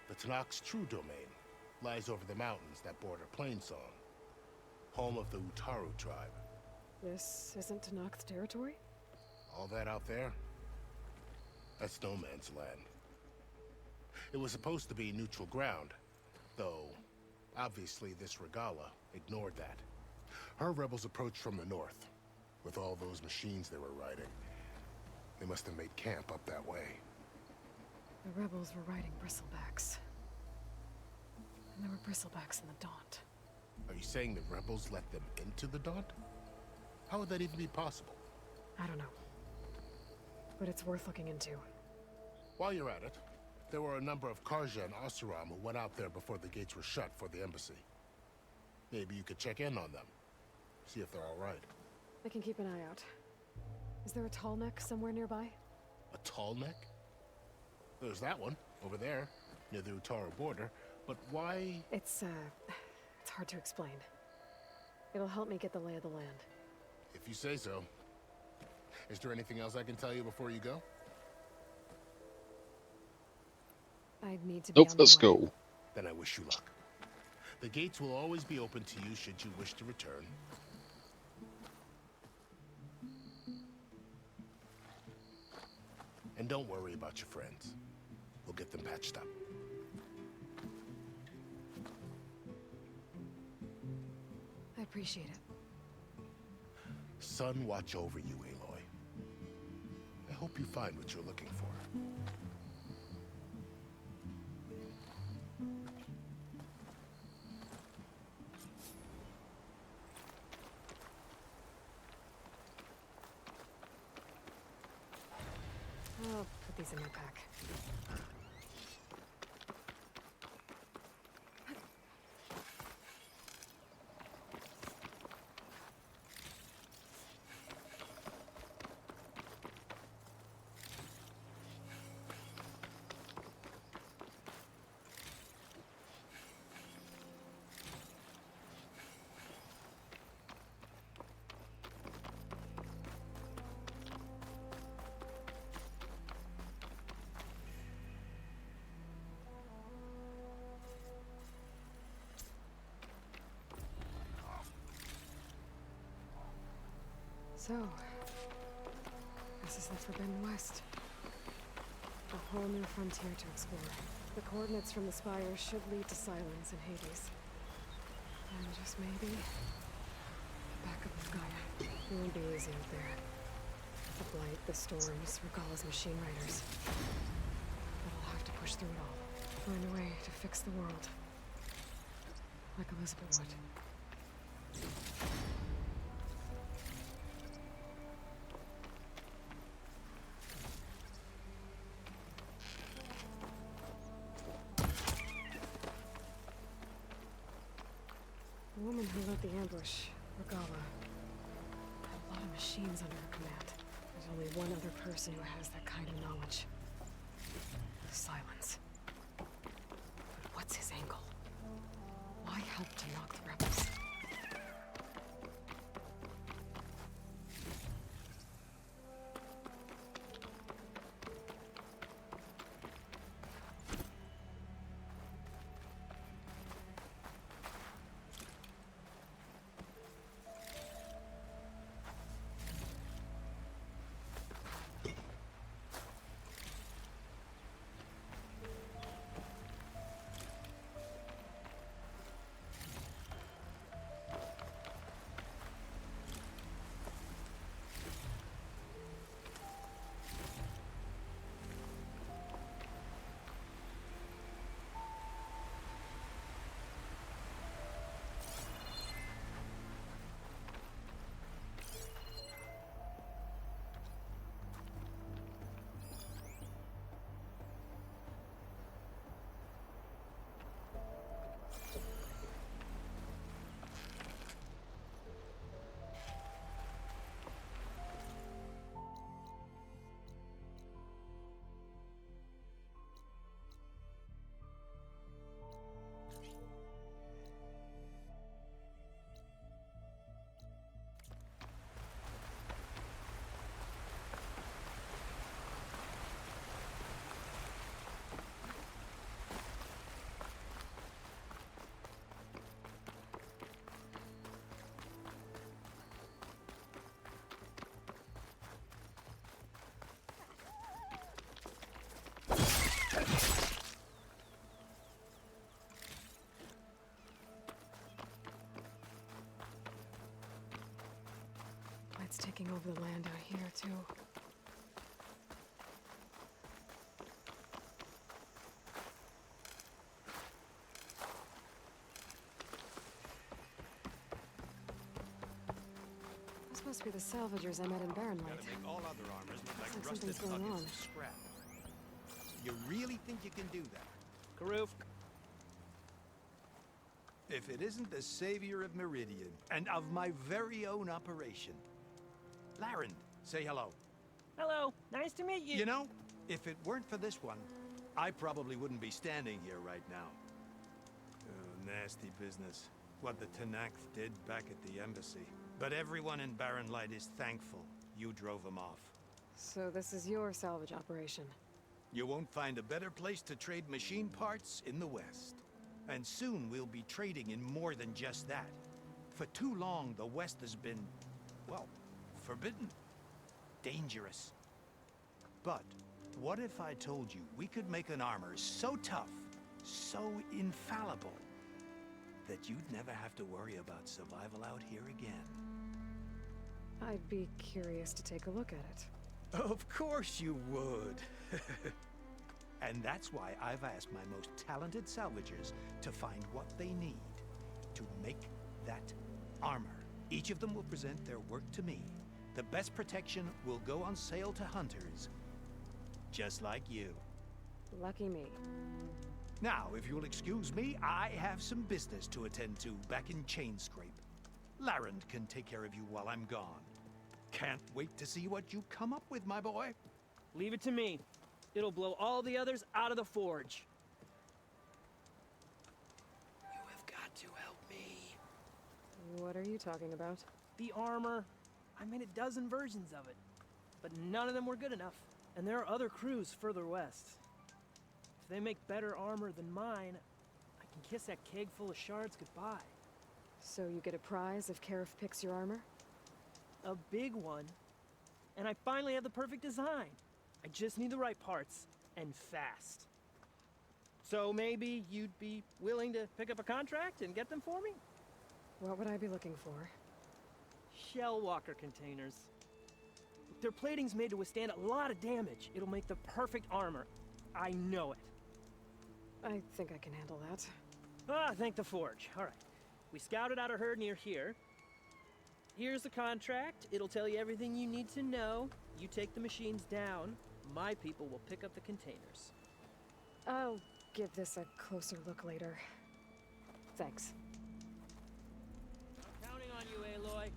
The Tenakth's true domain lies over the mountains that border Plainsong, home of the Utaru tribe.
This isn't Tenakth territory?
All that out there? That's no man's land. It was supposed to be neutral ground, though obviously this Regalla ignored that. Her rebels approached from the north, with all those machines they were riding. They must have made camp up that way.
The rebels were riding bristlebacks. And there were bristlebacks in the Daunt.
Are you saying the rebels let them into the Daunt? How would that even be possible?
I don't know. But it's worth looking into.
While you're at it, there were a number of Karja and Oseram who went out there before the gates were shut for the embassy. Maybe you could check in on them. See if they're all right.
I can keep an eye out. Is there a tall neck somewhere nearby?
A tall neck? There's that one, over there, near the Utaru border. But why?
It's hard to explain. It'll help me get the lay of the land.
If you say so. Is there anything else I can tell you before you go?
I'd need to be on my
let's
way.
go.
Then I wish you luck. The gates will always be open to you should you wish to return. And don't worry about your friends. We'll get them patched up.
I appreciate it.
Sun watch over you, Aloy. I hope you find what you're looking for.
I'll put these in my pack. So, this is the Forbidden West. A whole new frontier to explore. The coordinates from the spire should lead to Silence and Hades. And just maybe, back of Gaia. It won't be easy out there. The Blight, the Storms, Regalla's machine riders. But I'll have to push through it all. Find a way to fix the world. Like Elizabeth would. The woman who led the ambush, Regalla, had a lot of machines under her command. There's only one other person who has that kind of knowledge. Silence. But what's his angle? Why help to knock the rebels? of the land out here, too. This must be the salvagers I met in Barren Light.
Gotta make all other armors look like
Looks like
rusted
something's going
buckets
on.
of scrap. You really think you can do that?
Karuf.
If it isn't the savior of Meridian, and of my very own operation. Laren, say hello.
Hello, nice to meet you.
You know, if it weren't for this one, I probably wouldn't be standing here right now. Oh, nasty business. What the Tenakth did back at the embassy. But everyone in Barren Light is thankful you drove them off.
So this is your salvage operation.
You won't find a better place to trade machine parts in the West. And soon we'll be trading in more than just that. For too long, the West has been, well, forbidden. Dangerous. But what if I told you we could make an armor so tough, so infallible, that you'd never have to worry about survival out here again?
I'd be curious to take a look at it.
Of course you would. And that's why I've asked my most talented salvagers to find what they need to make that armor. Each of them will present their work to me. The best protection will go on sale to hunters, just like you.
Lucky me.
Now, if you'll excuse me, I have some business to attend to back in Chainscrape. Larend can take care of you while I'm gone. Can't wait to see what you come up with, my boy.
Leave it to me. It'll blow all the others out of the forge. You have got to help me.
What are you talking about?
The armor. I made a dozen versions of it, but none of them were good enough. And there are other crews further west. If they make better armor than mine, I can kiss that keg full of shards goodbye.
So you get a prize if Karif picks your armor?
A big one. And I finally have the perfect design. I just need the right parts, and fast. So maybe you'd be willing to pick up a contract and get them for me?
What would I be looking for?
Shell walker containers. Their plating's made to withstand a lot of damage. It'll make the perfect armor. I know it.
I think I can handle that.
Ah, thank the forge. All right. We scouted out a herd near here. Here's the contract. It'll tell you everything you need to know. You take the machines down. My people will pick up the containers.
I'll give this a closer look later. Thanks.
I'm counting on you, Aloy.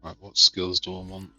Right, what skills do I want?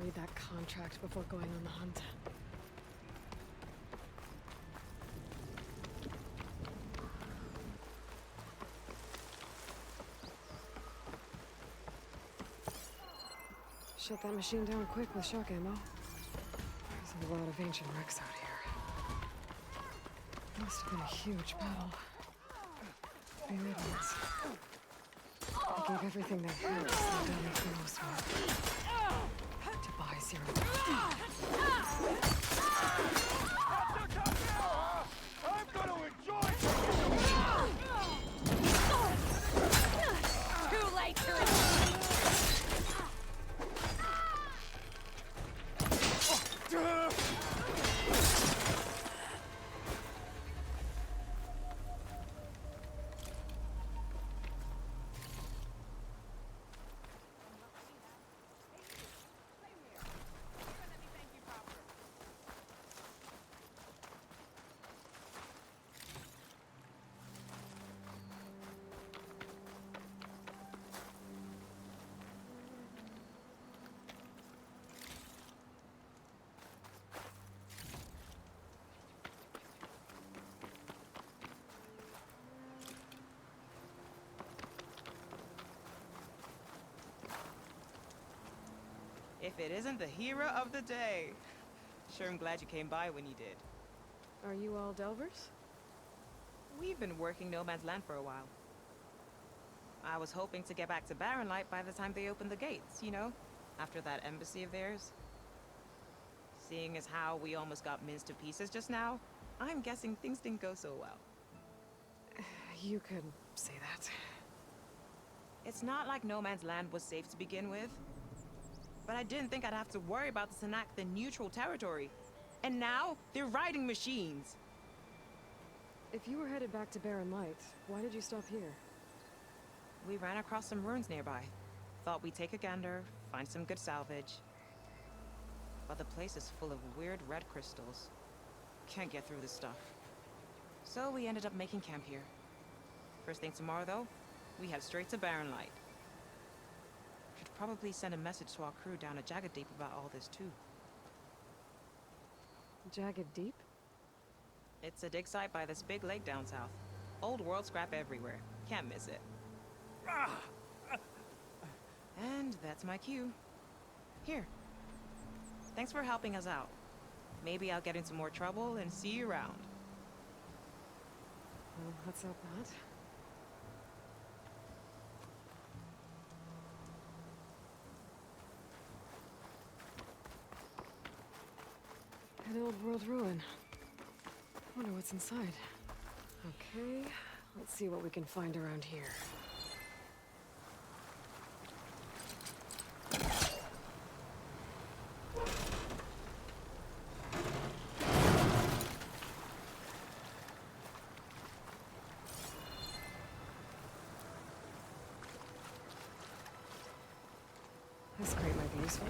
need that contract before going on the hunt. Shut that machine down quick with shock ammo. There's a lot of ancient wrecks out here. Must have been a huge battle. Maybe it was. They gave everything they had to slow down the Kronos war. To buy Zero.
I'm gonna enjoy
Too late to retreat!
If it isn't the hero of the day. Sure, I'm glad you came by when you did.
Are you all Delvers?
We've been working No Man's Land for a while. I was hoping to get back to Barren Light by the time they opened the gates, you know? After that embassy of theirs. Seeing as how we almost got minced to pieces just now, I'm guessing things didn't go so well.
You could say that.
It's not like No Man's Land was safe to begin with. But I didn't think I'd have to worry about the Tenakth in neutral territory. And now, they're riding machines.
If you were headed back to Barren Light, why did you stop here?
We ran across some ruins nearby. Thought we'd take a gander, find some good salvage. But the place is full of weird red crystals. Can't get through this stuff. So we ended up making camp here. First thing tomorrow, though, we head straight to Barren Light. Should probably send a message to our crew down at Jagged Deep about all this, too.
Jagged Deep?
It's a dig site by this big lake down south. Old world scrap everywhere. Can't miss it. And that's my cue. Here. Thanks for helping us out. Maybe I'll get into more trouble and see you around.
Well, let's hope not. An old world ruin. Wonder what's inside. Okay, let's see what we can find around here. This crate might be useful.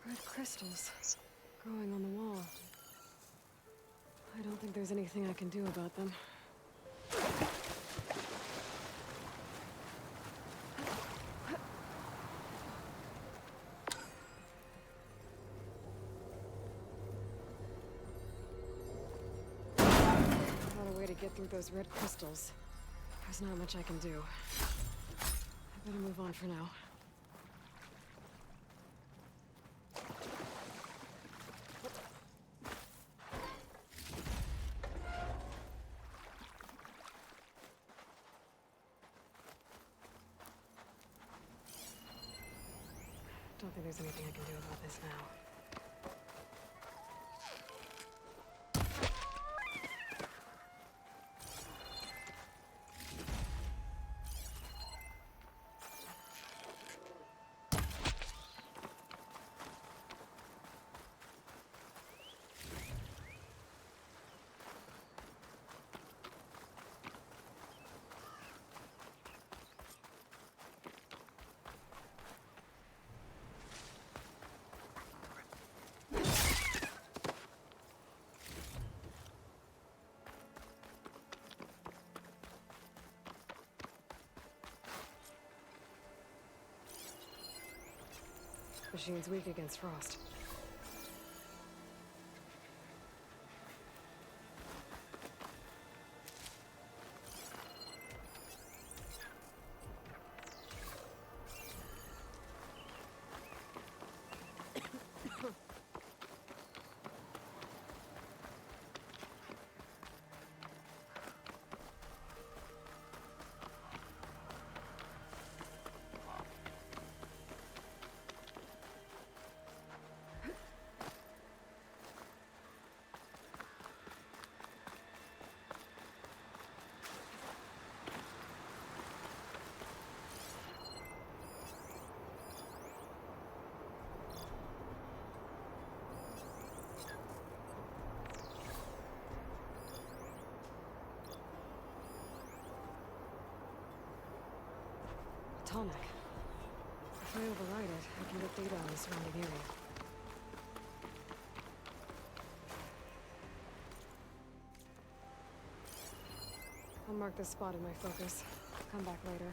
Red crystals growing on the wall. I don't think there's anything I can do about them. Without a way to get through those red crystals, there's not much I can do. I better move on for now. Don't think there's anything I can do about this now. machine's weak against frost. Tonic. If I override it, I can get data on the surrounding area. I'll mark this spot in my focus. Come back later.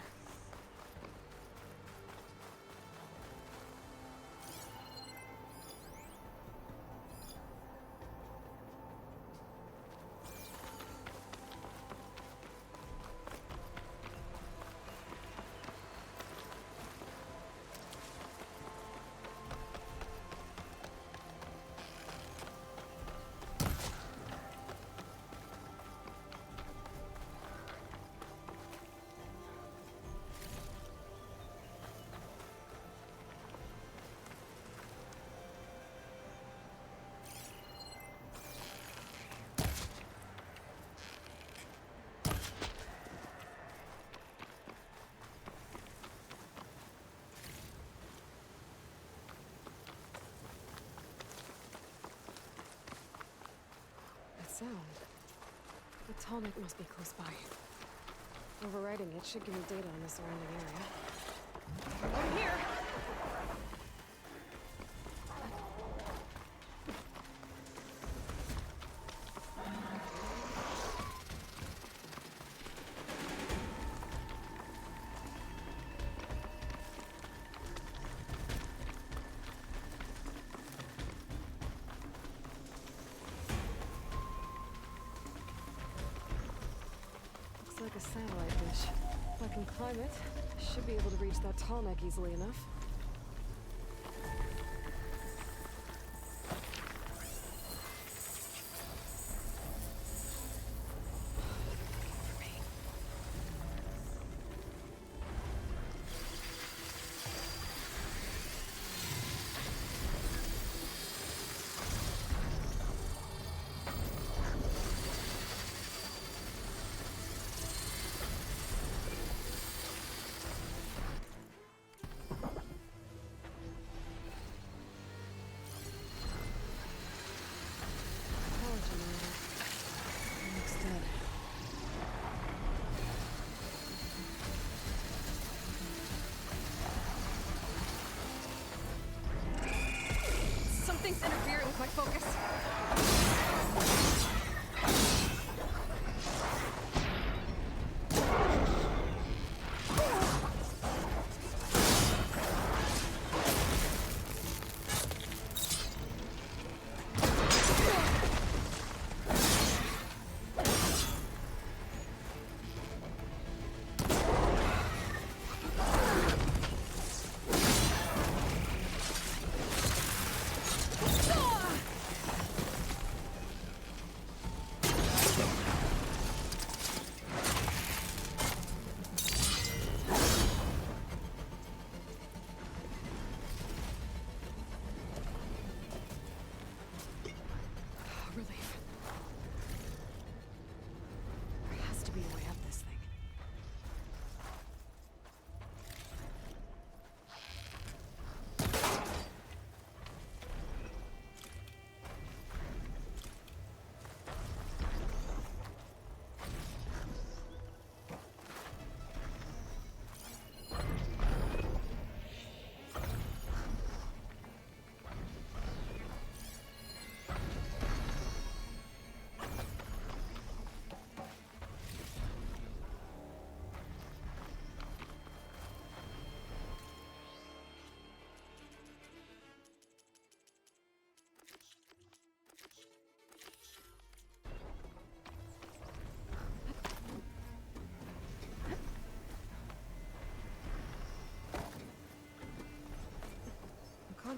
Sound. The Tallneck must be close by. Overriding it should give me data on the surrounding area. Over here! Like a satellite dish. If I can climb it, I should be able to reach that Tallneck easily enough.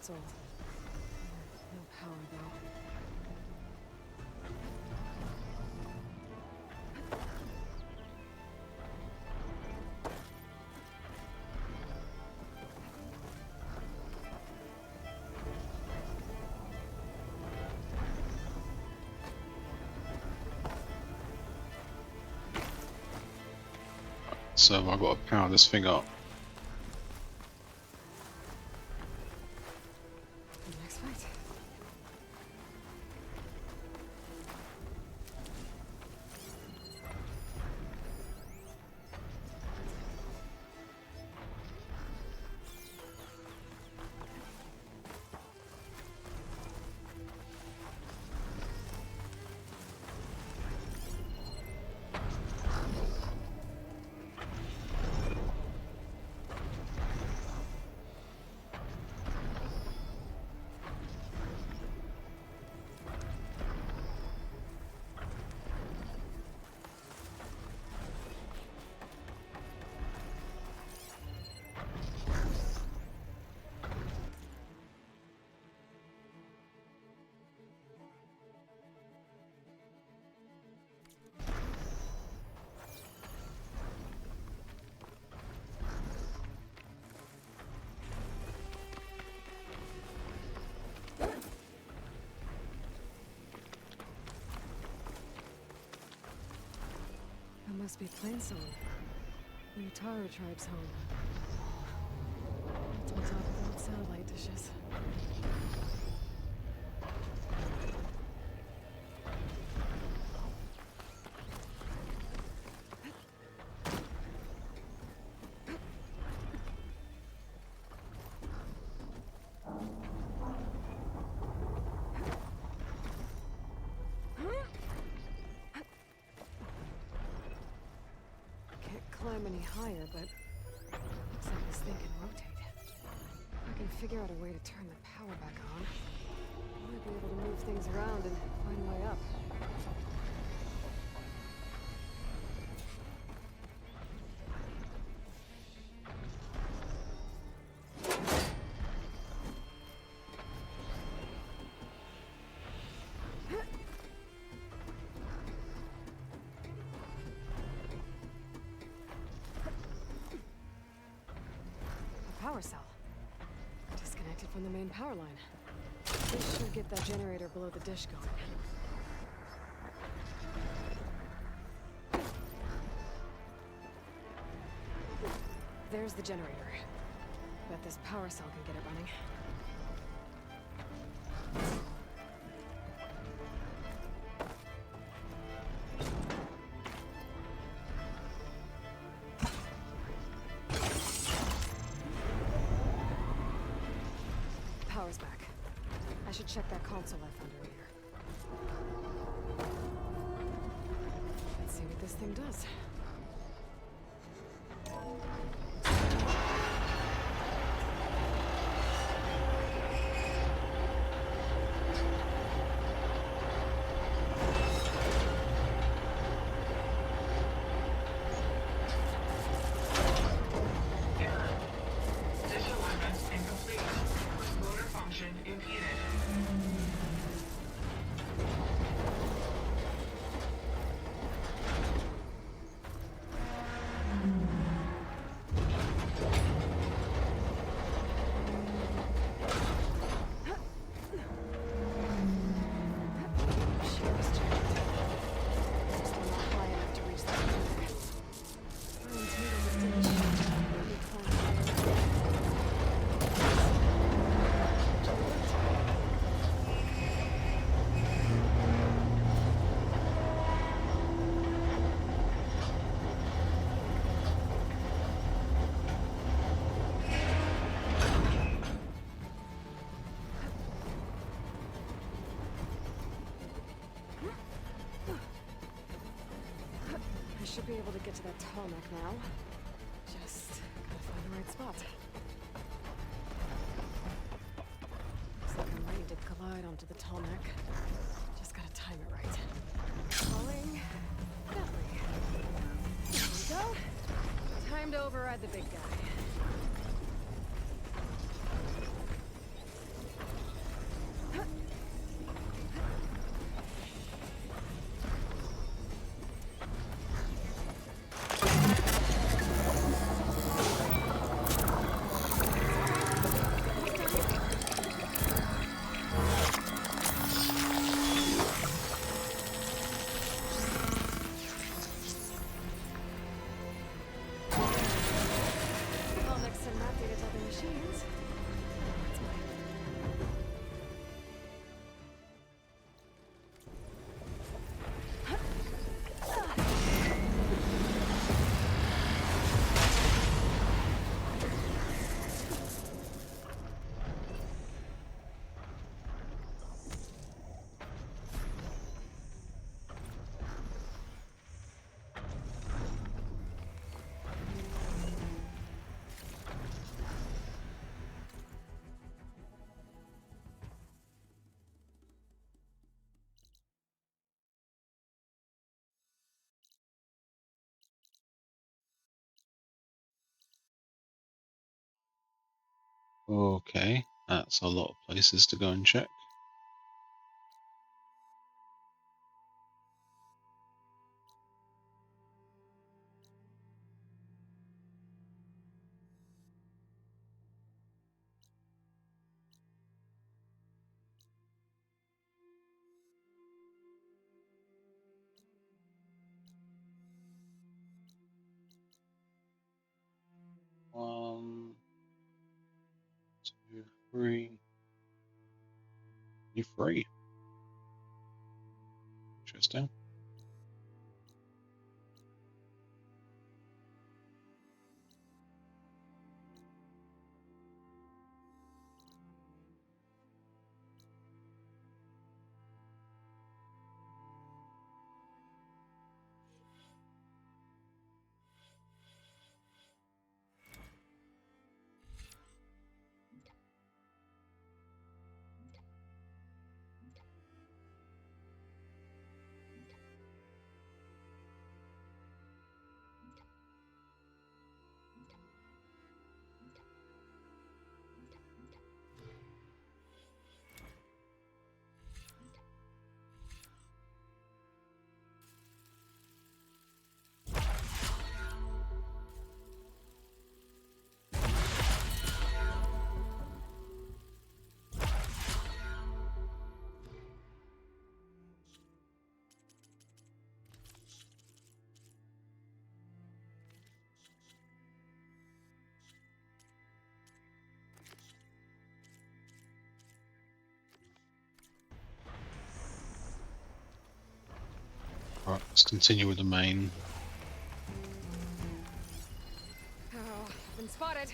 console. No power, though.
So I've got to power this thing up.
Next fight. That must be Plainsong, the Utara tribe's home. It's on top of old satellite dishes. Climb any higher, but looks like this thing can rotate. I can figure out a way to turn the power back on. I might be able to move things around and find a way up. Power cell. Disconnected from the main power line. This should get that generator below the dish going. There's the generator. Bet this power cell can get it running. Power's back. I should check that console I found earlier. Let's see what this thing does. Should be able to get to that tarmac now. Just gotta find the right spot. Looks like I'm ready to collide onto the tarmac. Just gotta time it right. Falling gently. There we go. Time to override the big guy.
Okay, that's a lot of places to go and check. One, two, three. You're free. Interesting. Right, let's continue with the main.
Oh, been spotted.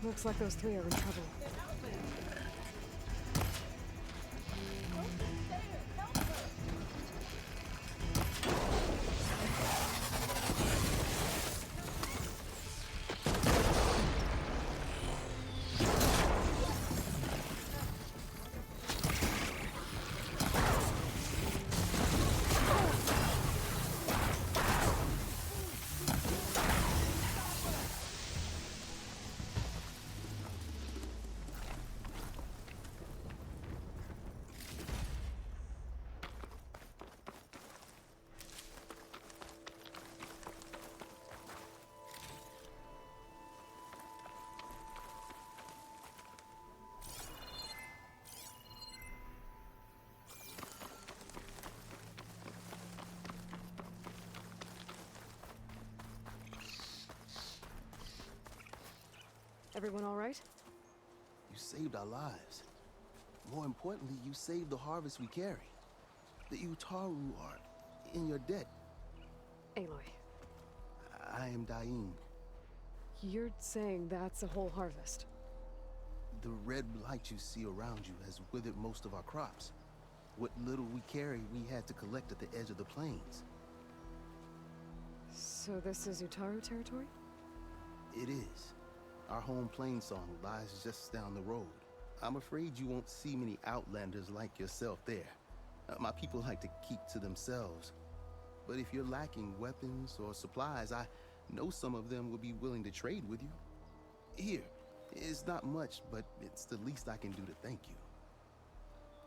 Looks like those three are in trouble. Everyone all right?
You saved our lives. More importantly, you saved the harvest we carry. The Utaru are in your debt.
Aloy,
I am Daim.
you're saying that's a whole harvest?
The red blight you see around you has withered most of our crops. What little we carry, we had to collect at the edge of the plains.
So this is Utaru territory?
It is. Our home Plainsong lies just down the road. I'm afraid you won't see many outlanders like yourself there. My people like to keep to themselves. But if you're lacking weapons or supplies, I know some of them would be willing to trade with you. Here, it's not much, but it's the least I can do to thank you.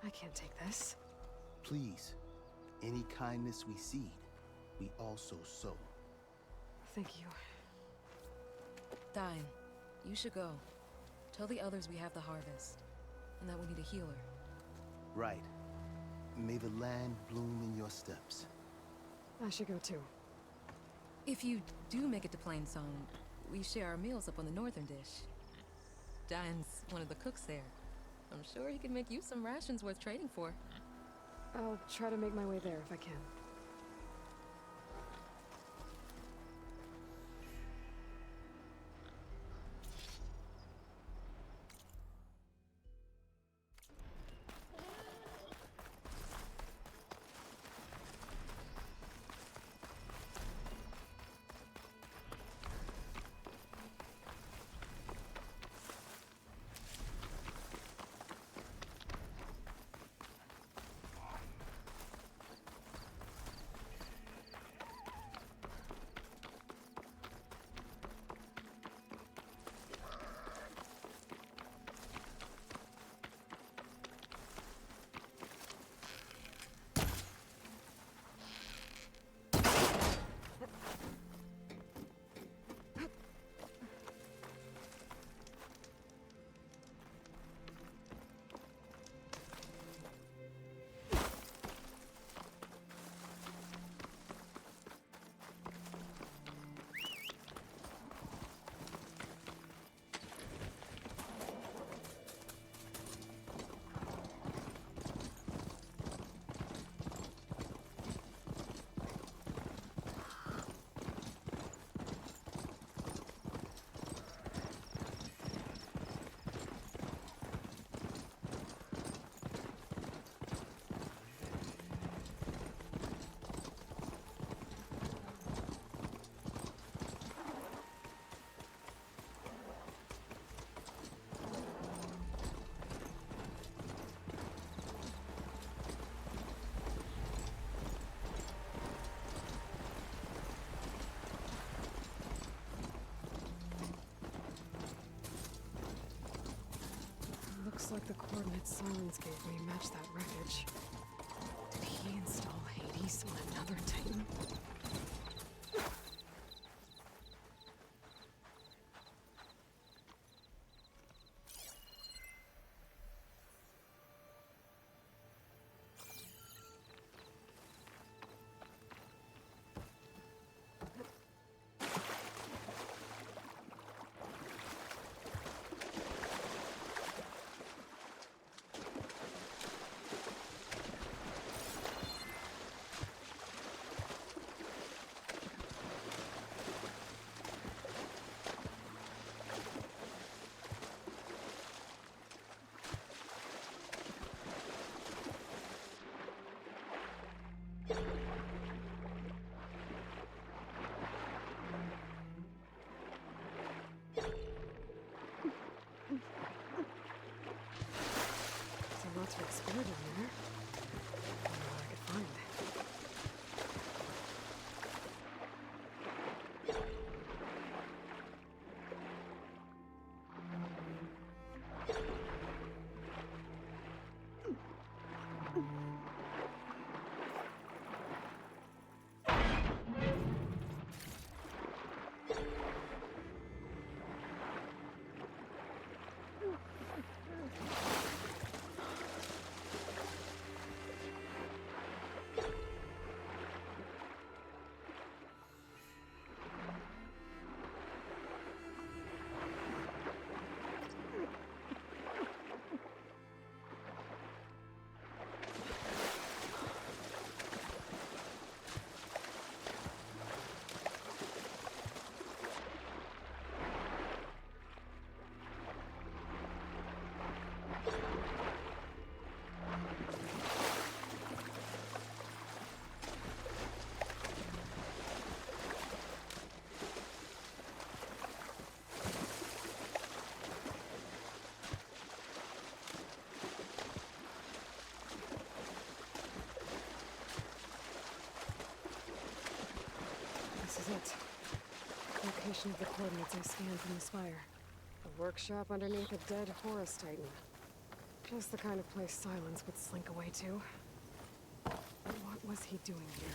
I can't take this.
Please, any kindness we seed, we also sow.
Thank you.
Dine, you should go. Tell the others we have the harvest, and that we need a healer.
Right. May the land bloom in your steps.
I should go too.
If you do make it to Plainsong, we share our meals up on the northern dish. Diane's one of the cooks there. I'm sure he can make you some rations worth trading for.
I'll try to make my way there if I can. like the coordinates Silence gave me match that wreckage. Did he install Hades on another Titan? To explore down there. I don't know what I could find. This is it. Location of the coordinates I scanned from the spire. A workshop underneath a dead Horus Titan. Just the kind of place Silence would slink away to. But what was he doing here?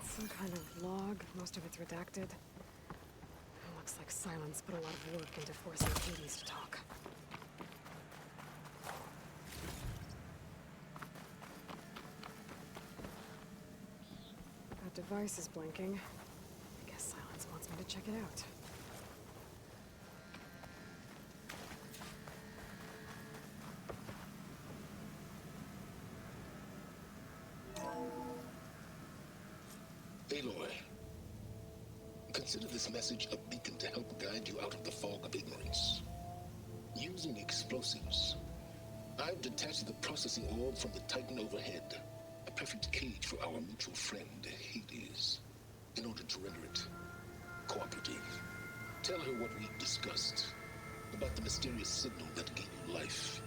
Some kind of log. Most of it's redacted. Looks like Silence put a lot of work into forcing Hades to talk. That device is blinking. I guess Silence wants me to check it out.
Aloy, consider this message a beacon to help guide you out of the fog of ignorance. Using explosives, I've detached the processing orb from the Titan overhead, a perfect cage for our mutual friend, Hades, in order to render it cooperative. Tell her what we discussed about the mysterious signal that gave you life.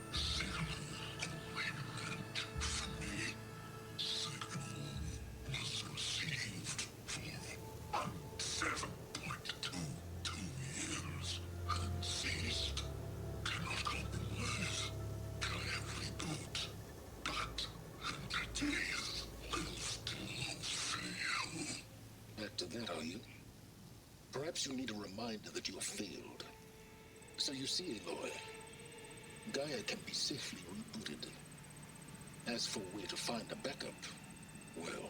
Perhaps you need a reminder that you have failed. So you see, Aloy, Gaia can be safely rebooted. As for where to find a backup, well,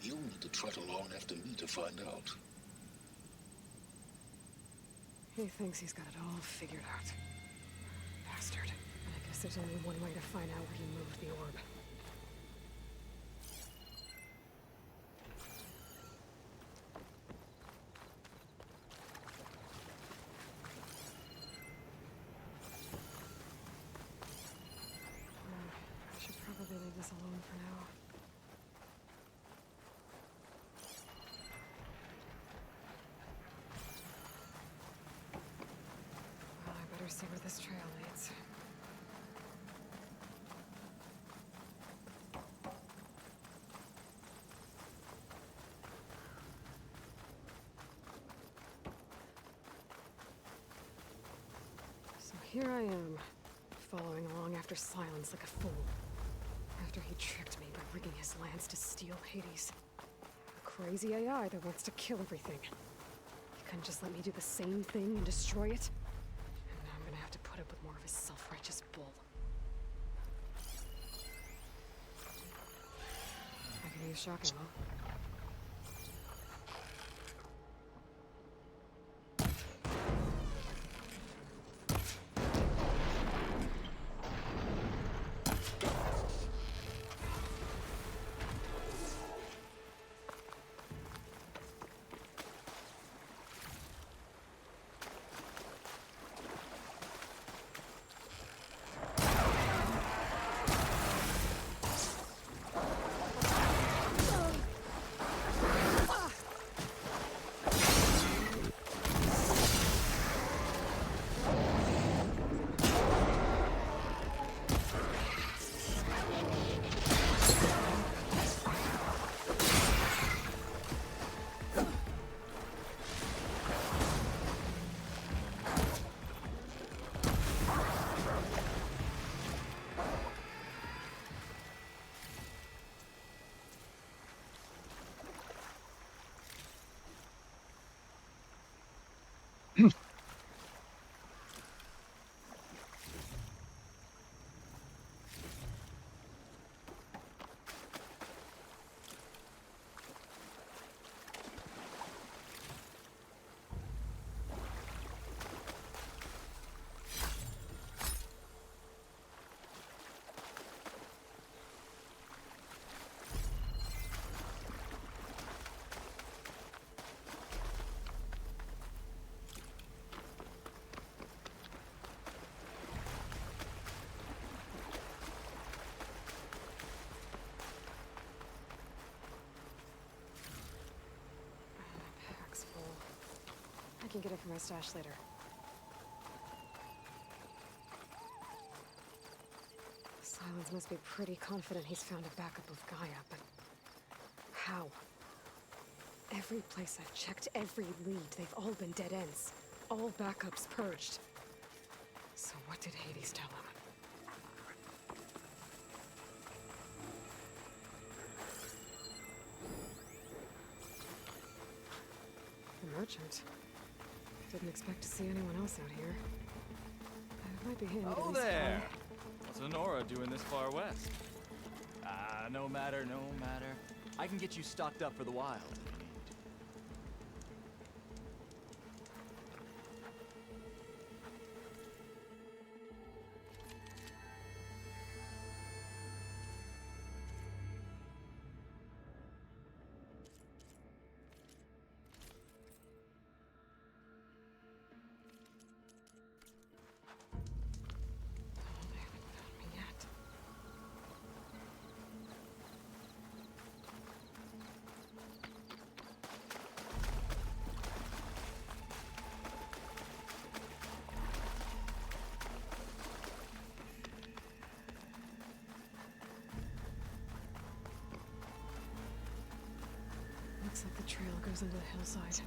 you'll need to trot along after me to find out.
He thinks he's got it all figured out. Bastard. And I guess there's only one way to find out where he moved the orb. I should probably leave this alone for now. Well, I better see where this trail leads. here I am, following along after Silence like a fool. After he tricked me by rigging his lands to steal Hades. A crazy AI that wants to kill everything. He couldn't just let me do the same thing and destroy it? And now I'm gonna have to put up with more of his self-righteous bull. I can use shock ammo. I can get it from my stash later. Silence must be pretty confident he's found a backup of Gaia, but how? Every place I've checked, every lead, they've all been dead ends. All backups purged. So what did Hades tell him? The merchant. Didn't expect to see anyone else out here. It might be him.
Oh, there! What's Honora doing this far west? No matter, no matter. I can get you stocked up for the wild. Looks like the trail goes into the hillside.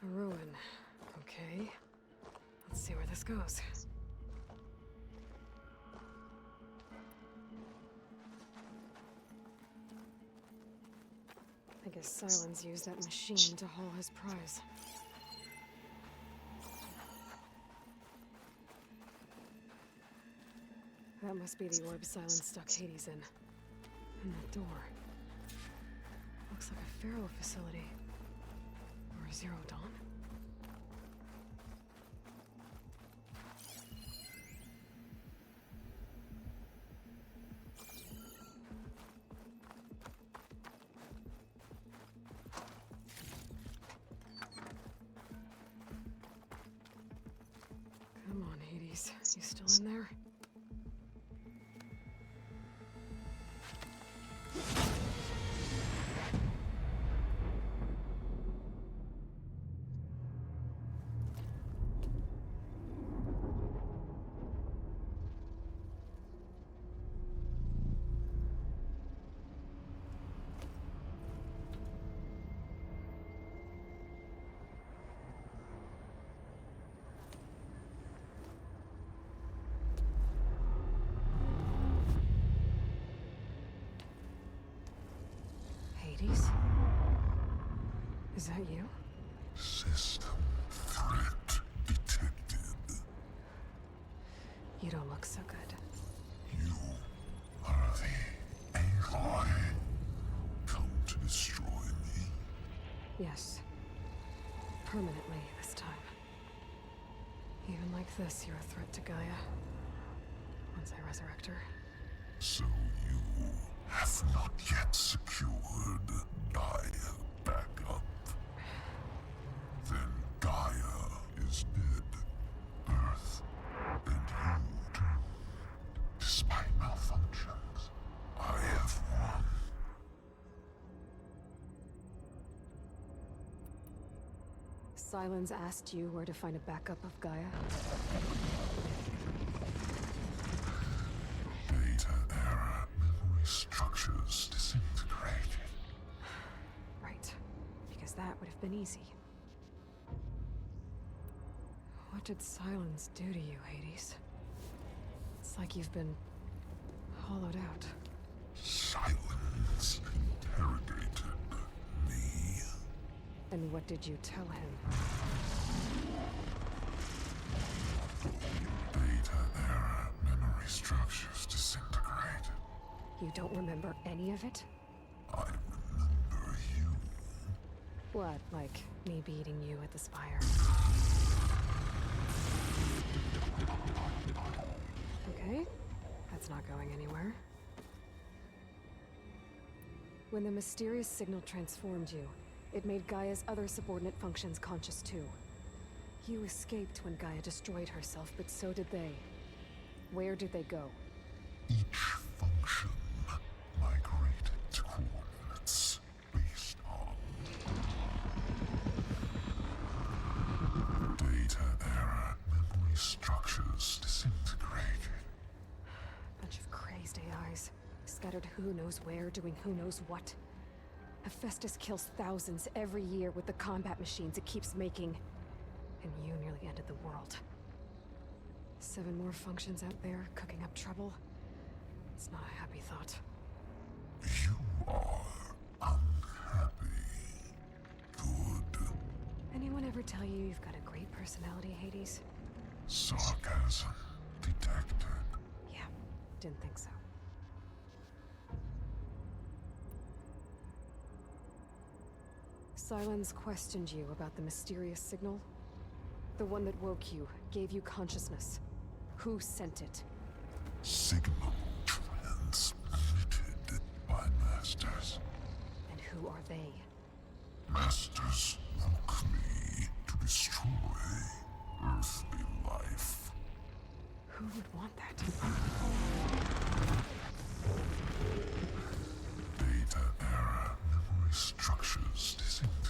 A ruin. Okay. Let's see where this goes.
I guess Silence used that machine to haul his prize. That must be the orb Silence stuck Hades in. And that door. Looks like a Pharaoh facility. Or Zero Dawn? Come on, Hades. You still in there? Hades? Is that you?
System threat detected.
You don't look so good.
You are the Aloy. Come to destroy me.
Yes. Permanently this time. Even like this, you're a threat to Gaia. Once I resurrect her.
So you have not yet secured Gaia back up. Then Gaia is dead. Earth and you too. Despite malfunctions, I have won.
Silence asked you where to find a backup of Gaia?
Data era memory structures disintegrated.
Right. Because that would have been easy. What did Silence do to you, Hades? It's like you've been hollowed out.
Silence interrogated me.
And what did you tell him?
Data era memory structures disintegrated.
You don't remember any of it?
I remember you.
What, like me beating you at the Spire? Okay, that's not going anywhere. When the mysterious signal transformed you, it made Gaia's other subordinate functions conscious too. You escaped when Gaia destroyed herself, but so did they. Where did they go?
Each function migrated to coordinates based on data era memory structures disintegrated.
Bunch of crazed AIs, scattered who knows where, doing who knows what. Hephaestus kills thousands every year with the combat machines it keeps making. And you nearly ended the world. 7 more functions out there, cooking up trouble. It's not a happy thought.
You are unhappy. Good.
Anyone ever tell you you've got a great personality, Hades?
Sarcasm detected.
Yeah, didn't think so. Silence questioned you about the mysterious signal? The one that woke you, gave you consciousness. Who sent it?
Signal transmitted by masters.
And who are they?
Masters woke me to destroy earthly life.
Who would want that?
Data era memory structures disintegrated.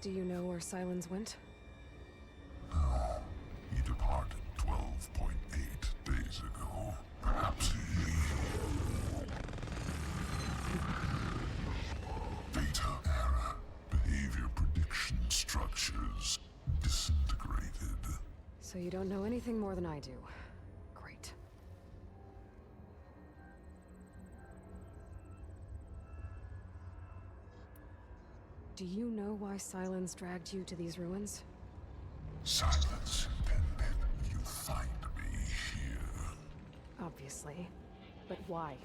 Do you know where Silence went?
No. He departed 12.8 days ago. Perhaps he... Data era behavior prediction structure
So you don't know anything more than I do. Great. Do you know why Silence dragged you to these ruins?
Silence intended you find me here.
Obviously. But why?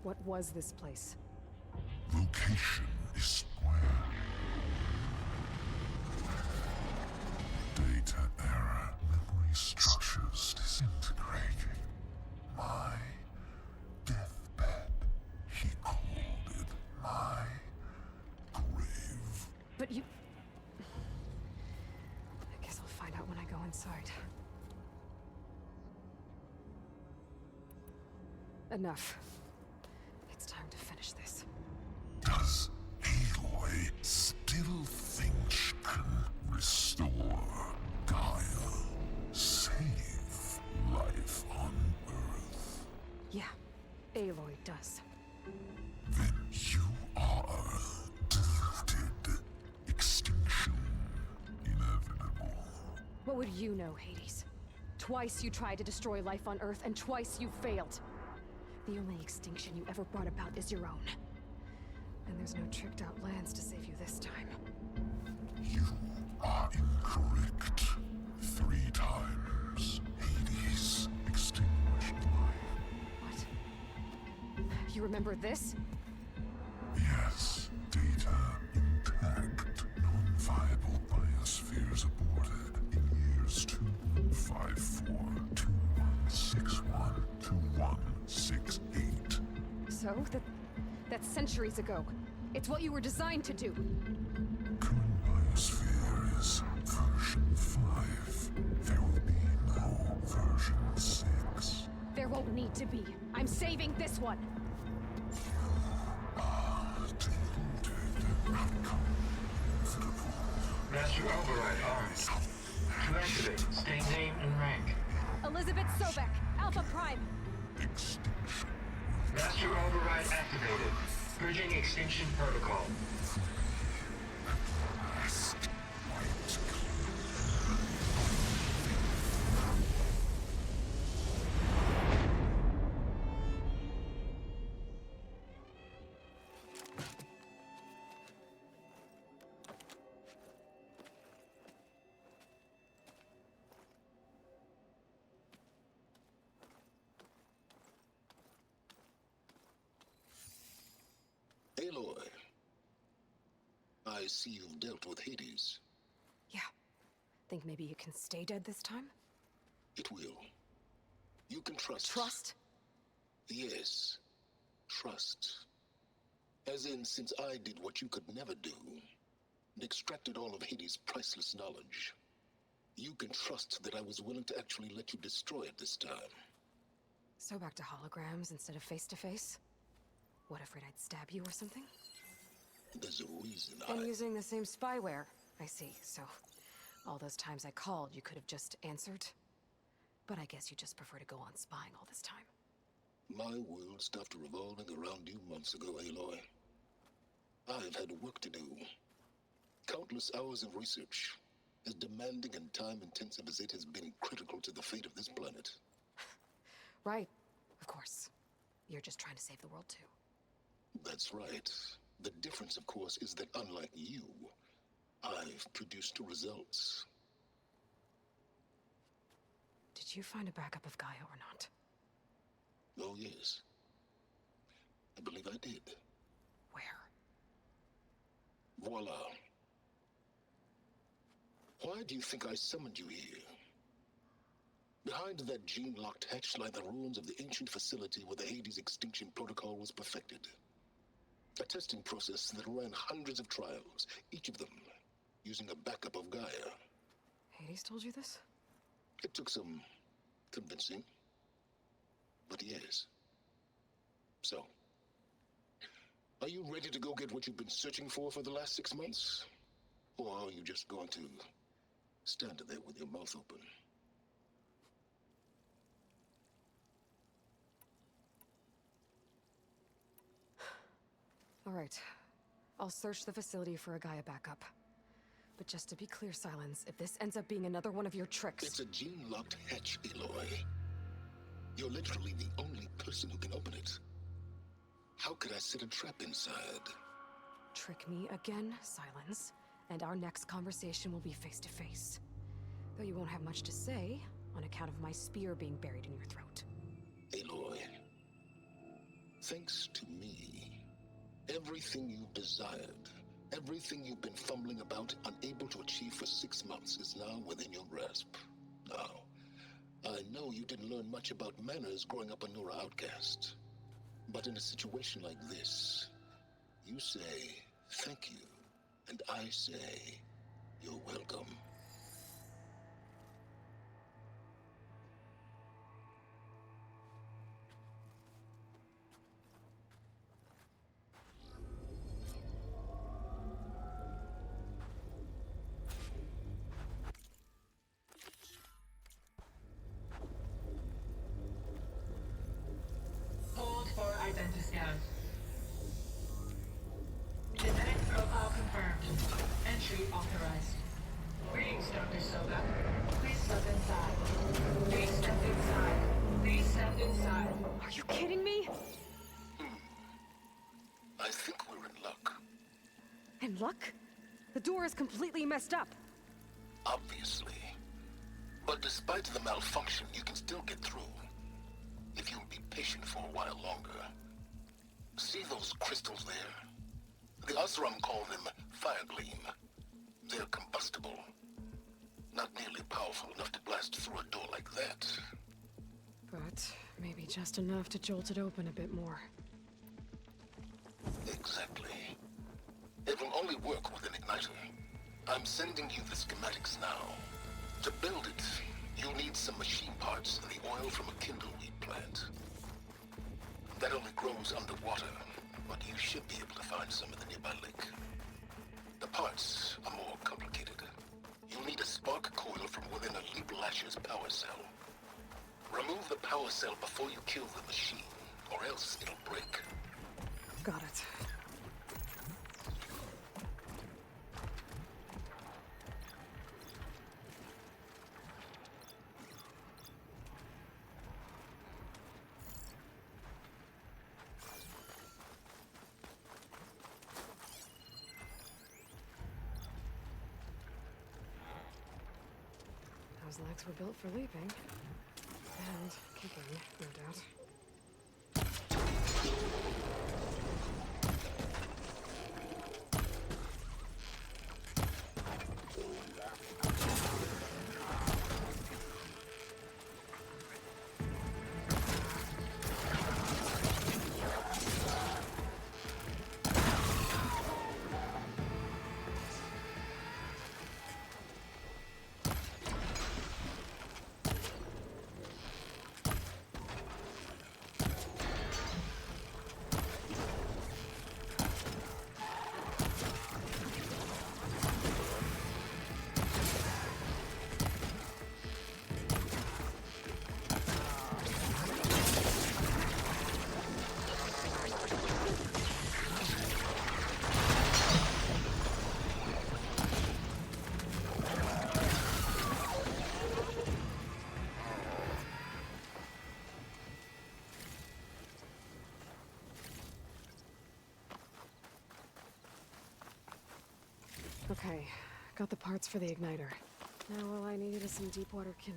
What was this place?
Location is square. Data error. Memory structures disintegrating. My deathbed. He called it my grave.
But you... I guess I'll find out when I go inside. Enough. It's time to finish this.
Does Aloy still think she can restore Gaia? Save life on Earth?
Yeah, Aloy does.
Then you are deleted. Extinction inevitable.
What would you know, Hades? Twice you tried to destroy life on Earth, and twice you failed. The only extinction you ever brought about is your own. And there's no tricked-out lands to save you this time.
You are incorrect. 3 times. Hades extinguished life.
What? You remember this?
Yes. Data intact. Non-viable biospheres aborted in years 2154, 2161, 2168.
So? That's centuries ago. It's what you were designed to do.
Current biosphere is version 5. There will be no version 6.
There won't need to be. I'm saving this one.
Master Override armed. To activate, state name and rank.
Elizabeth Sobek, Alpha Prime.
Extinction.
Master Override activated. Purging extinction protocol.
Aloy, I see you've dealt with Hades.
Yeah. Think maybe you can stay dead this time?
It will. You can trust.
Trust?
Yes. Trust. As in, since I did what you could never do, and extracted all of Hades' priceless knowledge, you can trust that I was willing to actually let you destroy it this time.
So back to holograms instead of face-to-face? What, afraid I'd stab you or something?
There's a reason
And using the same spyware. I see, so all those times I called, you could have just answered? But I guess you just prefer to go on spying all this time.
My world stopped revolving around you months ago, Aloy. I've had work to do. Countless hours of research, as demanding and time-intensive as it has been critical to the fate of this planet.
Right, of course. You're just trying to save the world, too.
That's right. The difference, of course, is that unlike you, I've produced results.
Did you find a backup of Gaia or not?
Oh, yes. I believe I did.
Where?
Voila. Why do you think I summoned you here? Behind that gene-locked hatch lie the ruins of the ancient facility where the Hades extinction protocol was perfected. A testing process that ran hundreds of trials, each of them using a backup of Gaia.
Hades told you this?
It took some convincing, but yes. So, are you ready to go get what you've been searching for the last 6 months? Or are you just going to stand there with your mouth open?
All right. I'll search the facility for a Gaia backup. But just to be clear, Silence, if this ends up being another one of your tricks...
It's a gene-locked hatch, Aloy. You're literally the only person who can open it. How could I set a trap inside?
Trick me again, Silence, and our next conversation will be face-to-face. Though you won't have much to say, on account of my spear being buried in your throat.
Aloy, thanks to me, everything you've desired, everything you've been fumbling about, unable to achieve for 6 months, is now within your grasp. Now, I know you didn't learn much about manners growing up a Nora outcast. But in a situation like this, you say, thank you, and I say, you're welcome.
Hold for identiscan. Genetic profile confirmed. Entry authorized. Greetings, Dr. Soga. Please step inside. Please step inside. Please step inside.
Are you kidding me?
I think we're in luck.
In luck? The door is completely messed up.
Obviously. But despite the malfunction, you can still get through. If you'll be patient for a while longer. See those crystals there? The Osram call them Firegleam. They're combustible. Not nearly powerful enough to blast through a door like that.
But maybe just enough to jolt it open a bit more.
Exactly. It will only work with an igniter. I'm sending you the schematics now. To build it, you'll need some machine parts and the oil from a kindleweed plant. That only grows underwater, but you should be able to find some in the nearby lake. The parts are more complicated. You'll need a spark coil from within a Leap Lasher's power cell. Remove the power cell before you kill the machine, or else it'll break.
Got it. Those legs were built for leaping. And kicking, no doubt. Okay, got the parts for the igniter. Now all I need is some deep water kindleweed.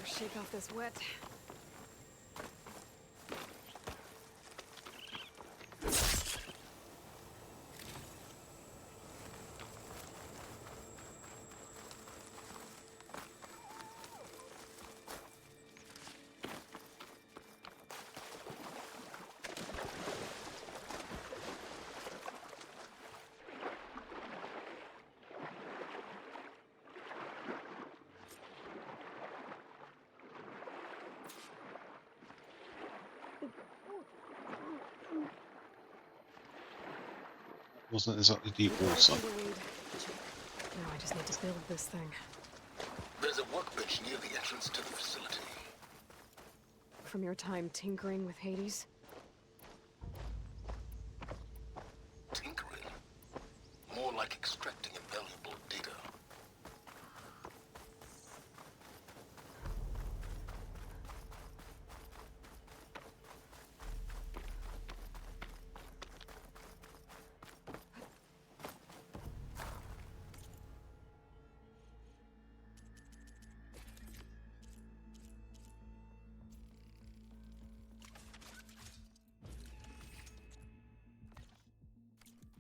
Better shake off this wet.
wasn't exactly deep water.
Now I just need to build this thing.
There's a workbench near the entrance to the facility.
From your time tinkering with Hades?
Tinkering? More like extracting invaluable data.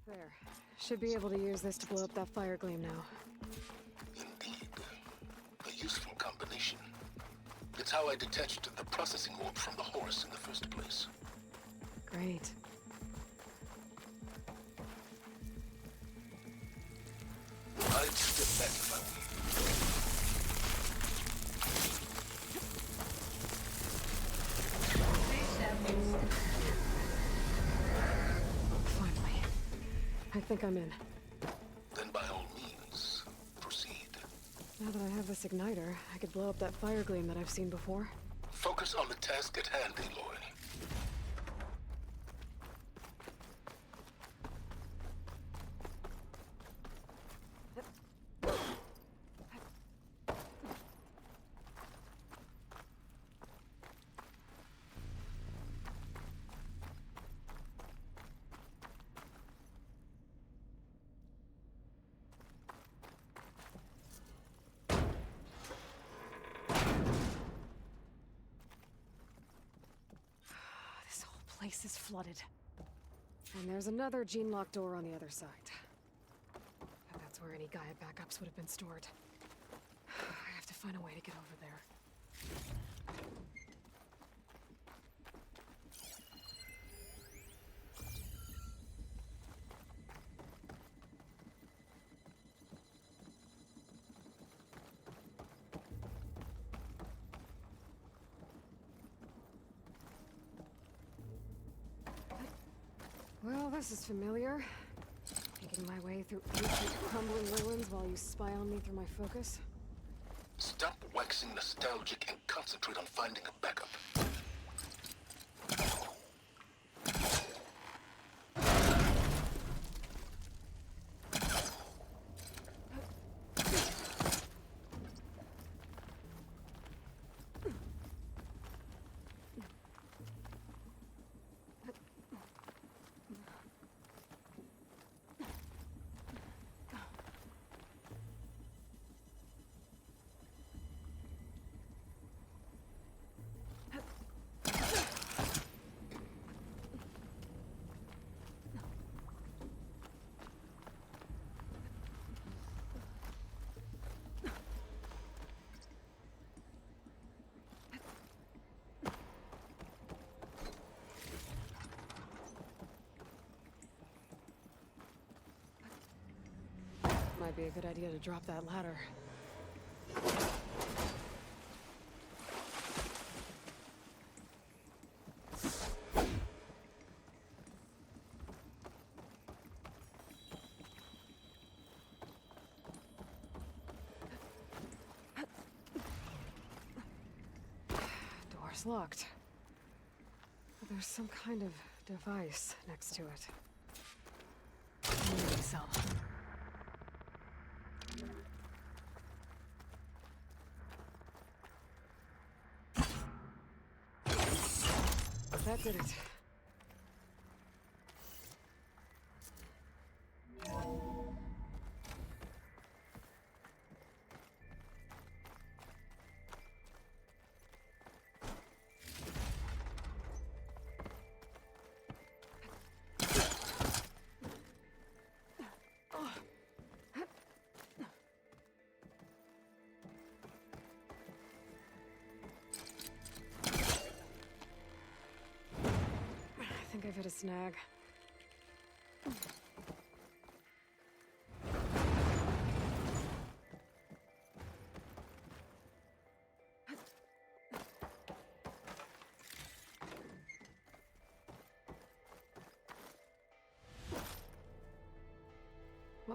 There. Should be able to use this to blow up that fire gleam now.
Indeed. A useful combination. It's how I detached the processing orb from the horse in the first place.
Great.
I'd step back if I
Finally. I think I'm in.
Then by all means, proceed.
Now that I have this igniter, I could blow up that fire gleam that I've seen before.
Focus on the task at hand, Aloy.
This whole place is flooded. And there's another gene-locked door on the other side. And that's where any Gaia backups would have been stored. I have to find a way to get over there. Well, this is familiar. Making my way through ancient crumbling ruins while you spy on me through my focus.
Stop waxing nostalgic and concentrate on finding a backup. Might be a good idea to drop that ladder. Door's locked. But there's some kind of device next to it. Memory cell. That did it. I think I've hit a snag.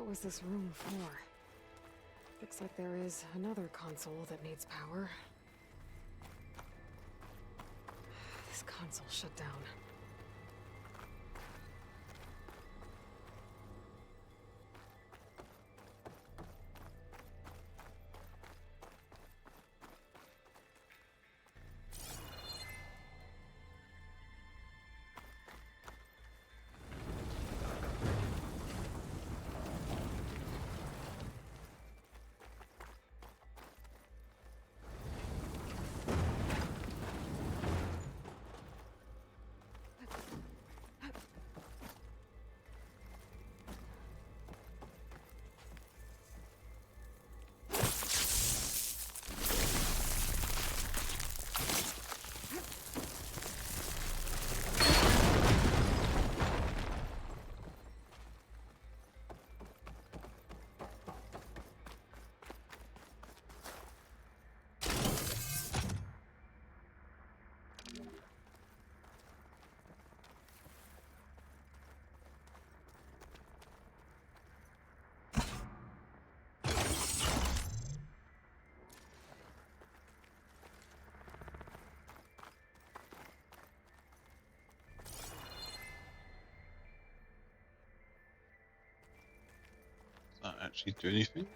What was this room for? Looks like there is another console that needs power. This console shut down.
Does that actually do anything?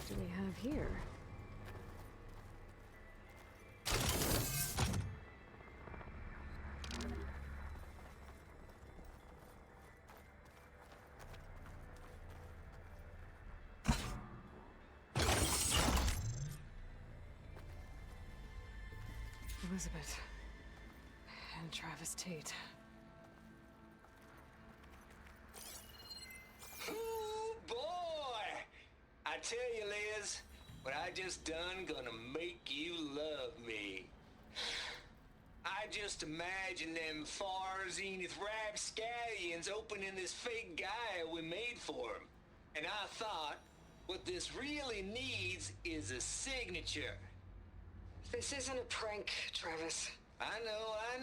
What do we have here? Elizabeth and Travis Tate.
Ooh, boy! I tell you, Liz, what I just done gonna make you love me. I just imagine them far zenith rapscallions opening this fake Gaia we made for them. And I thought, what this really needs is a signature.
This isn't a prank, Travis.
I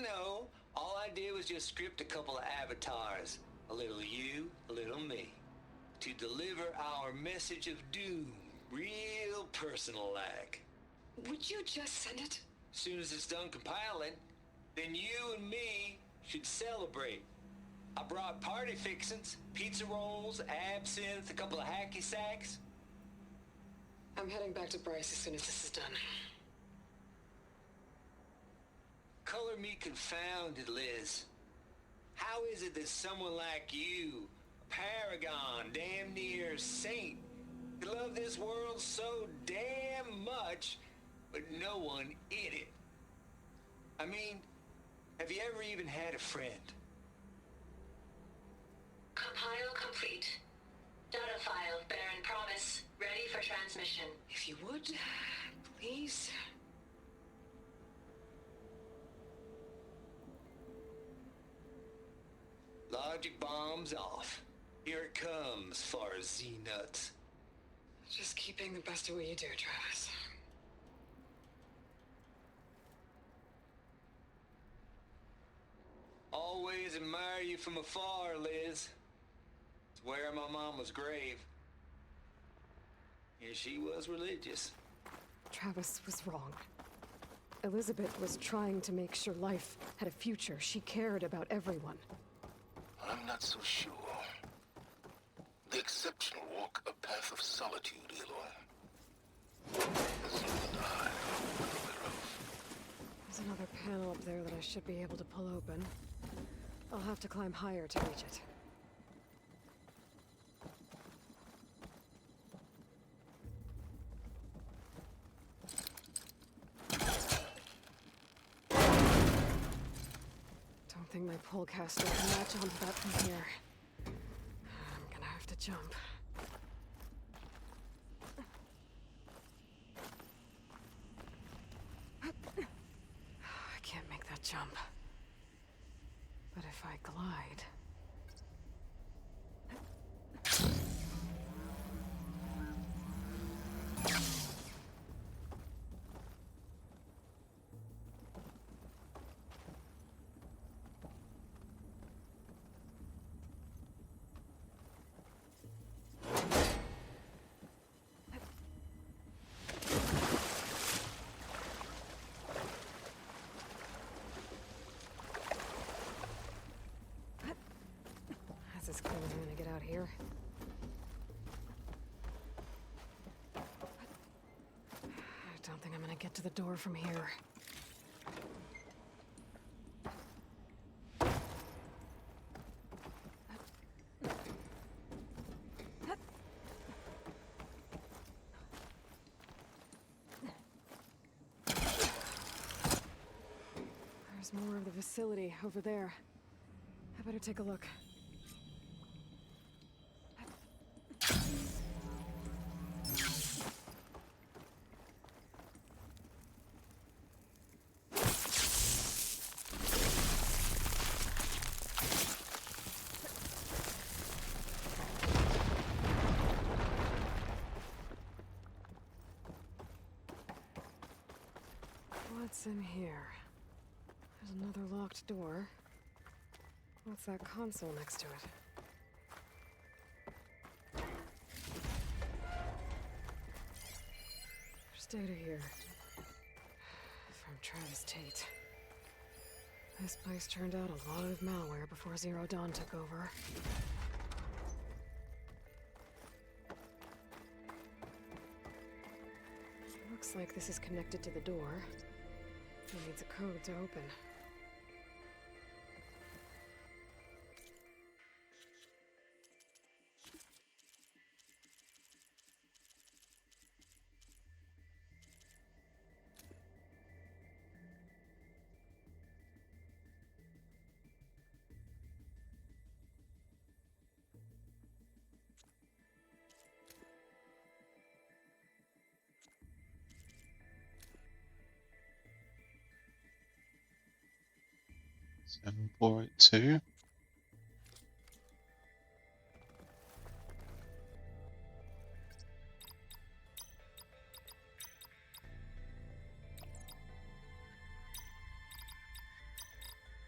know. All I did was just script a couple of avatars. A little you, a little me. To deliver our message of doom, real personal-like.
Would you just send it?
Soon as it's done compiling, then you and me should celebrate. I brought party fixins, pizza rolls, absinthe, a couple of hacky sacks.
I'm heading back to Bryce as soon as this is done.
Color me confounded, Liz. How is it that someone like you, a paragon, damn near saint, could love this world so damn much, but no one in it? I mean, have you ever even had a friend?
Compile complete. Data file, Baron Promise, ready for transmission.
If you would, please.
Logic bombs off. Here it comes, far Z-nuts.
Just keeping the best of what you do, Travis.
Always admire you from afar, Liz. It's where my mama's grave. And she was religious.
Travis was wrong. Elizabeth was trying to make sure life had a future. She cared about everyone.
I'm not so sure. The exceptional walk a path of solitude, Aloy. As you and I are aware of.
There's another panel up there that I should be able to pull open. I'll have to climb higher to reach it. pull caster can latch onto that from here. I'm gonna have to jump. I can't make that jump. But if I glide... That's as close as I'm gonna get out here. I don't think I'm gonna get to the door from here. There's more of the facility over there. I better take a look. What's in here? There's another locked door. What's that console next to it? There's data here. From Travis Tate. This place turned out a lot of malware before Zero Dawn took over. Looks like this is connected to the door. It needs a code to open.
Seven, 482.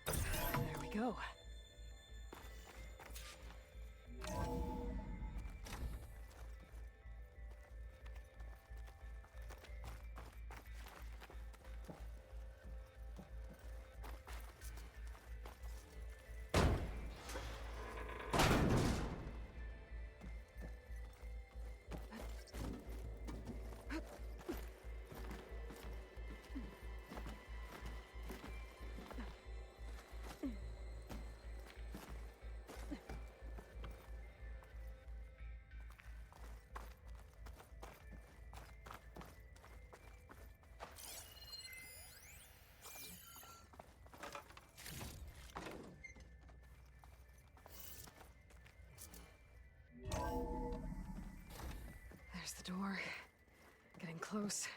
There we go. There's the door. Getting close.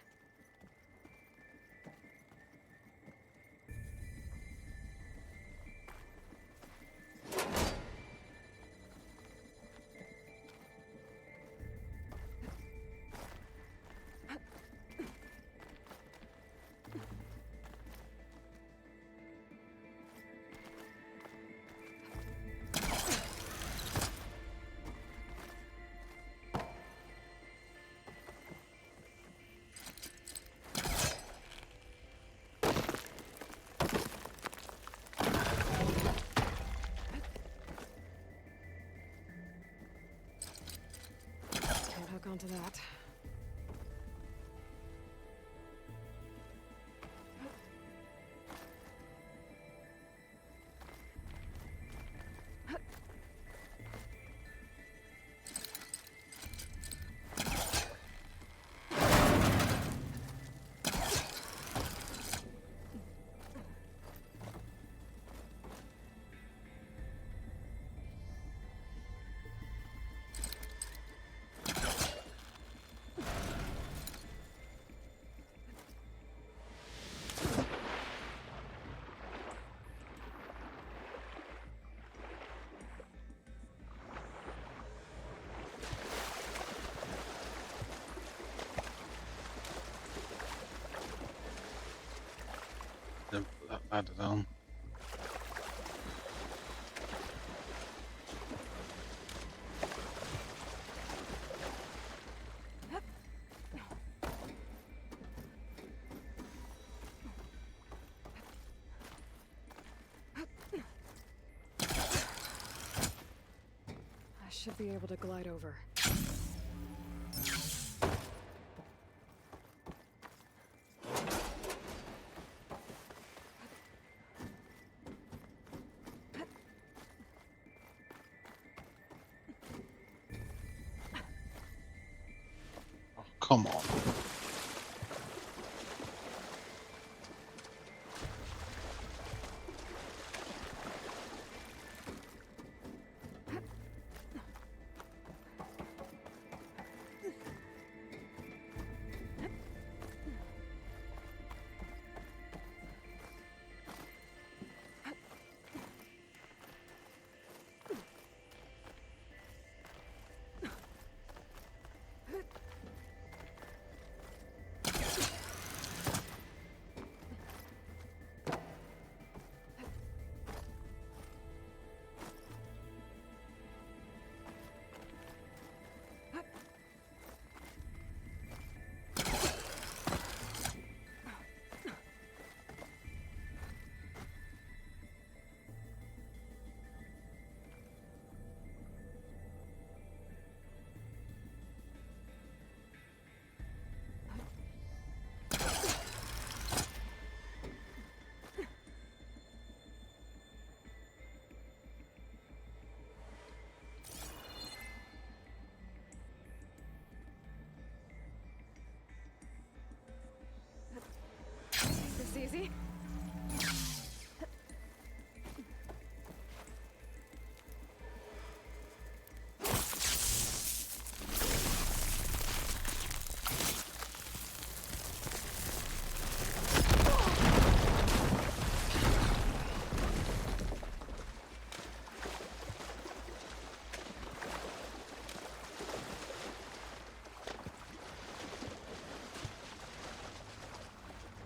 Ladder down.
I should be able to glide over.
Come on.
This easy?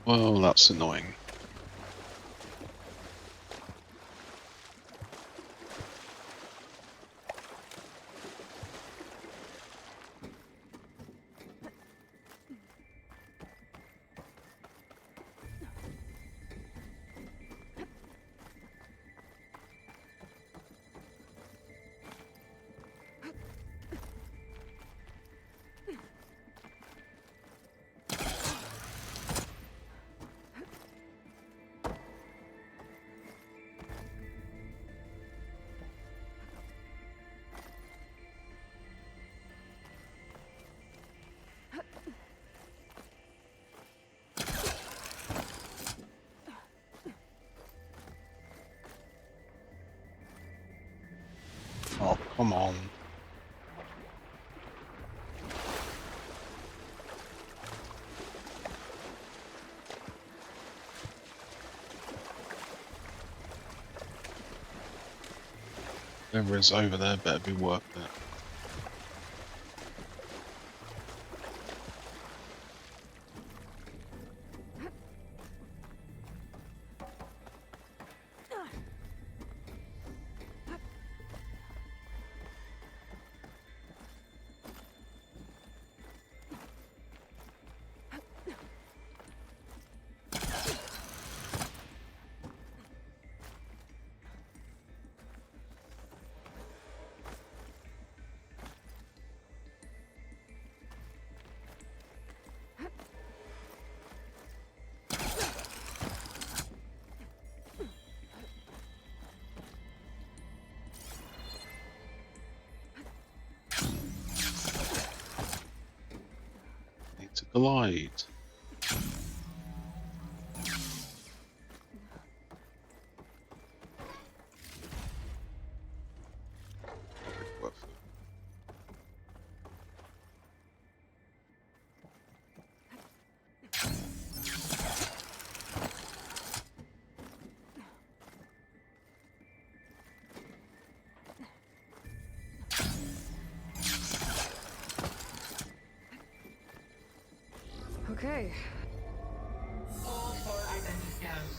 Well, that's annoying. Oh, come on. Whatever is over there better be worth it. Need to glide. Worth it.
Okay.
Hold for identity scans.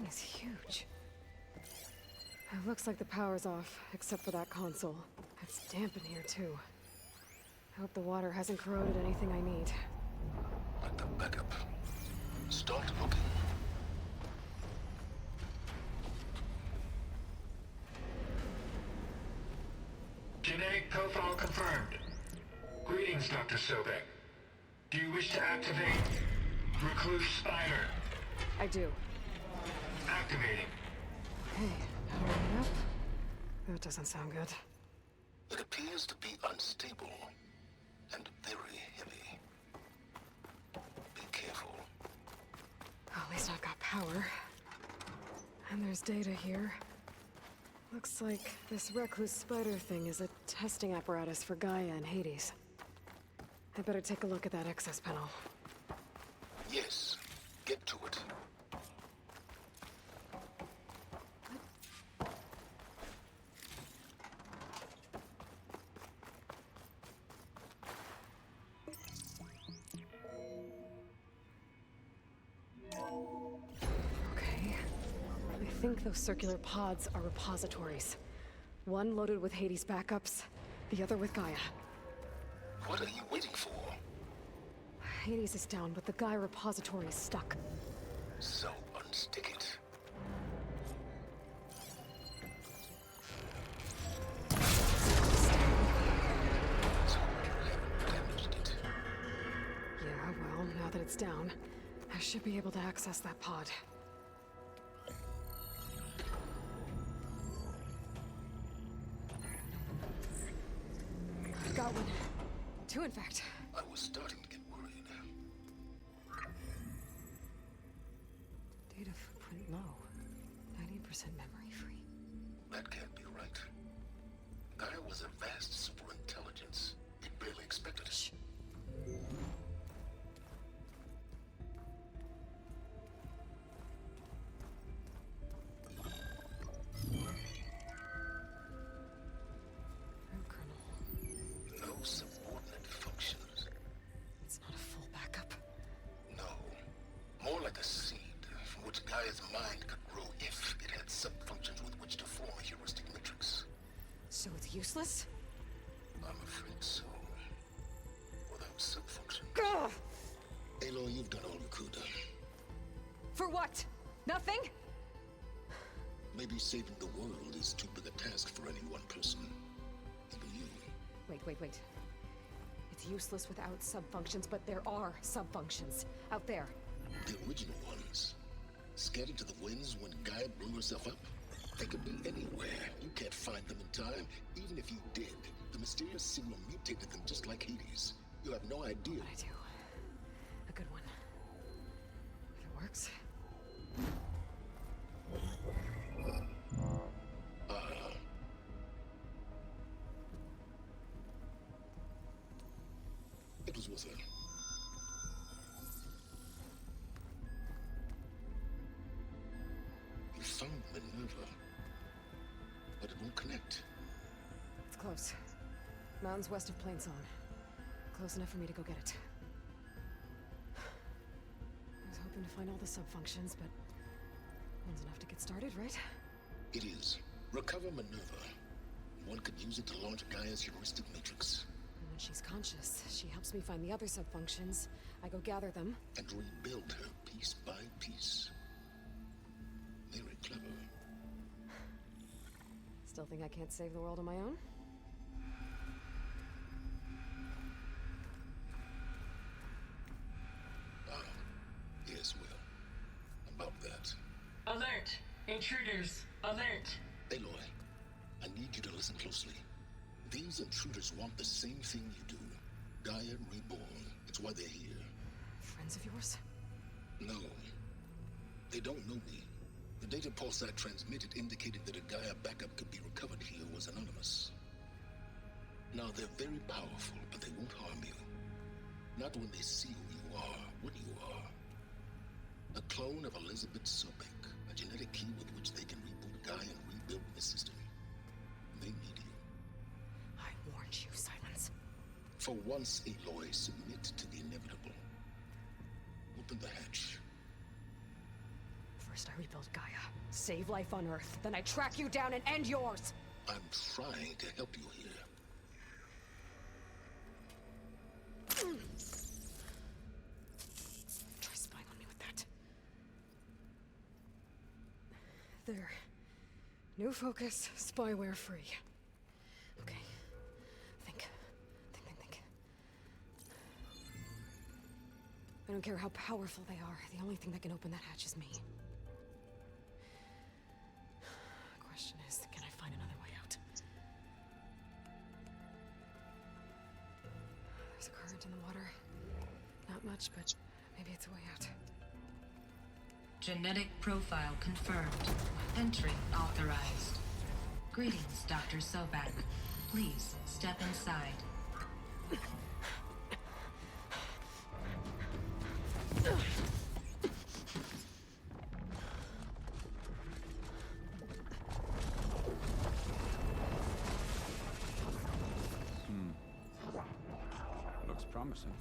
thing is huge. It looks like the power's off, except for that console. It's damp in here, too. I hope the water hasn't corroded anything I need.
Like the backup. Start looking.
Genetic profile confirmed. Greetings, Dr. Sobek. Do you wish to activate Recluse Spider?
I do.
Activating.
Hey, powering up? That doesn't sound good.
It appears to be unstable and very heavy. Be careful.
At least I've got power. And there's data here. Looks like this Recluse Spider thing is a testing apparatus for Gaia and Hades. I better take a look at that access panel.
Yes, get to it.
Okay. I think those circular pods are repositories. One loaded with Hades backups, the other with Gaia.
What are you waiting for?
Hades is down, but the Gaia repository is stuck.
So unstick it.
Yeah, well, now that it's down, I should be able to access that pod. I've got one. Two, in fact.
I was starting to get worried.
Data footprint low. 90% memory free.
That can't be right. Gaia was a vast superintelligence. It barely expected us. No subordinate functions.
It's not a full backup.
No. More like a seed from which Gaia's mind could grow if it had sub-functions with which to form a heuristic matrix.
So it's useless?
I'm afraid so. Without sub-functions.
Gah!
Aloy, you've done all you could.
For what? Nothing?
Maybe saving the world is too big a task for any one person. Even you.
Wait. It's useless without sub-functions, but there are sub-functions out there.
The original ones. Scattered to the winds when Gaia blew herself up? They could be anywhere. You can't find them in time. Even if you did, the mysterious signal mutated them just like Hades. You have no idea.
But I do. A good one. If it works.
It was with her. You found Minerva, but it won't connect.
It's close. Mountains west of Plainsong. Close enough for me to go get it. I was hoping to find all the sub-functions, but one's enough to get started, right?
It is. Recover Minerva. One could use it to launch Gaia's heuristic matrix.
And when she's conscious, she helps me find the other sub-functions. I go gather them.
And rebuild her piece by piece. Very clever.
Still think I can't save the world on my own?
Yes, well. About that.
Alert! Intruders! Alert!
Aloy, I need you to listen closely. These intruders want the same thing you do. Gaia reborn. It's why they're here.
Friends of yours?
No. They don't know me. The data pulse I transmitted indicated that a Gaia backup could be recovered here was anonymous. Now, they're very powerful, but they won't harm you. Not when they see who you are, what you are. A clone of Elizabeth Sobek, a genetic key with which they can reboot Gaia and rebuild the system. They need you.
I warned you, Silence.
For once, Aloy, submit to the inevitable. Open the hatch.
For First I rebuild Gaia, save life on Earth, then I track you down and end yours!
I'm trying to help you here.
Try spying on me with that. There. New focus, spyware free. Okay. Think. I don't care how powerful they are. The only thing that can open that hatch is me. Question is, can I find another way out? There's a current in the water. Not much, but maybe it's a way out.
Genetic profile confirmed. Entry authorized. Greetings, Dr. Sobek. Please step inside.
Looks promising.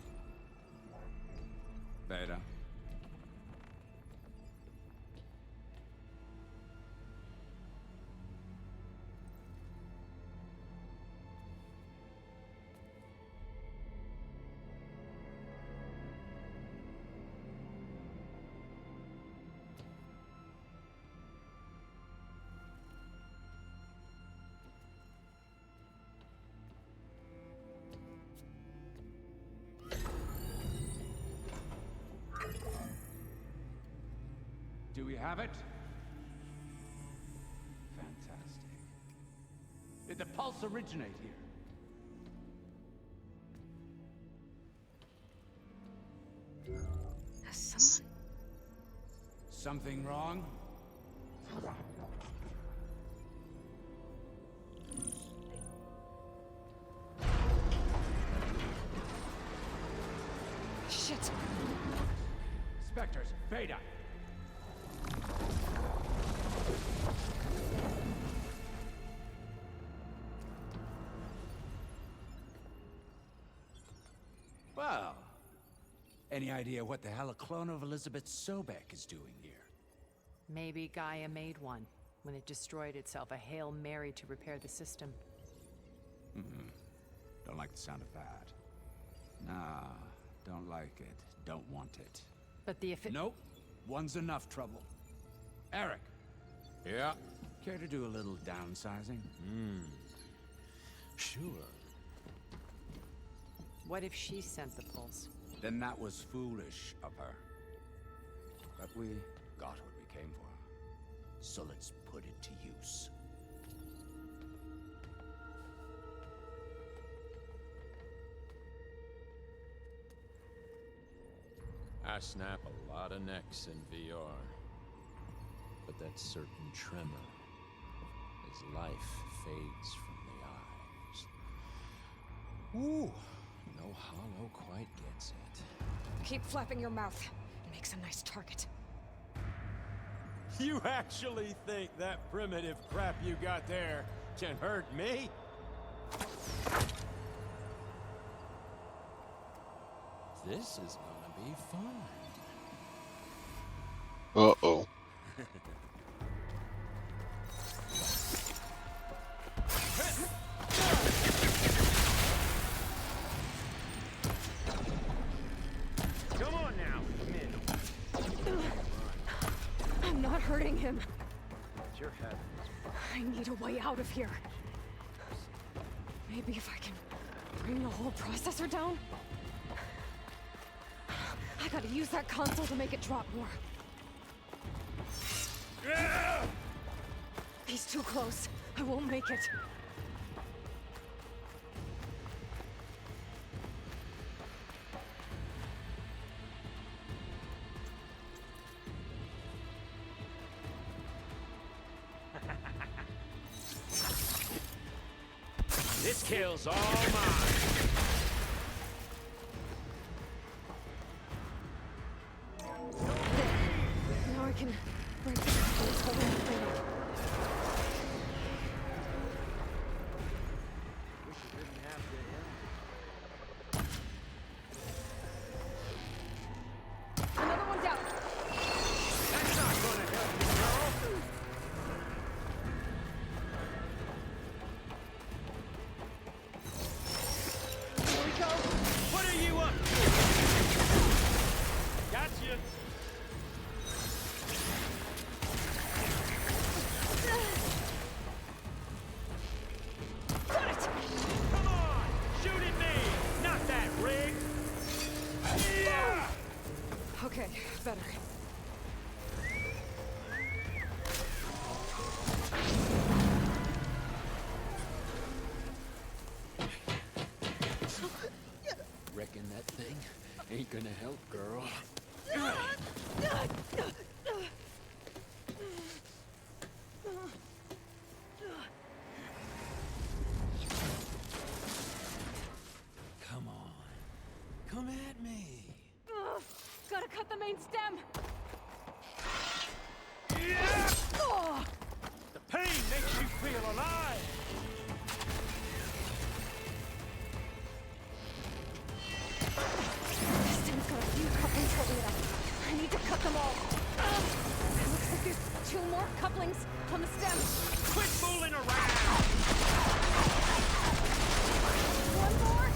Beta.
Do we have it? Fantastic. Did the pulse originate here?
Has someone...
Something wrong?
Shit!
Spectres, Beta! Well, any idea what the hell a clone of Elizabeth Sobek is doing here?
Maybe Gaia made one when it destroyed itself, a Hail Mary to repair the system.
Don't like the sound of that. Nah, don't like it. Don't want it.
But the
Nope. One's enough trouble. Eric.
Yeah?
Care to do a little downsizing?
Sure.
What if she sent the pulse?
Then that was foolish of her. But we got what we came for. So let's put it to use.
I snap a lot of necks in VR. But that certain tremor as life fades from the eyes. Ooh, no hollow quite gets it.
Keep flapping your mouth. It makes a nice target.
You actually think that primitive crap you got there can hurt me? This is gonna be fun.
Uh-oh.
Come on now, come in.
I'm not hurting him.
It's your head.
I need a way out of here. Maybe if I can bring the whole processor down? I gotta use that console to make it drop more. He's too close. I won't make it.
This kill's all mine.
Now I can break the controls holding the thing up. Another one down.
That's not gonna help gonna help, girl. Come on. Come at me.
Gotta cut the main stem!
The pain makes you feel alive!
This stem's got a few couplings holding it up. I need to cut them all. Looks like there's 2 more couplings on the stem.
Quit fooling around!
One more?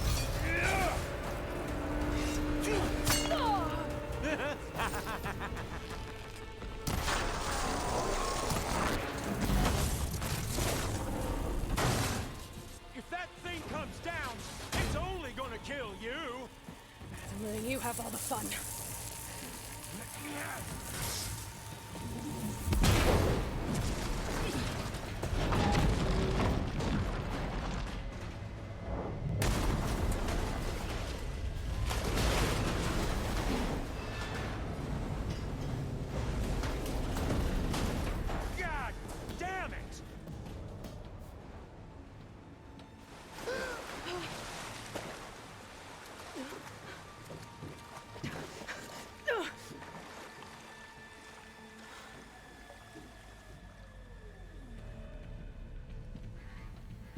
If that thing comes down, it's only gonna kill you!
I'm letting you have all the fun.
God damn it!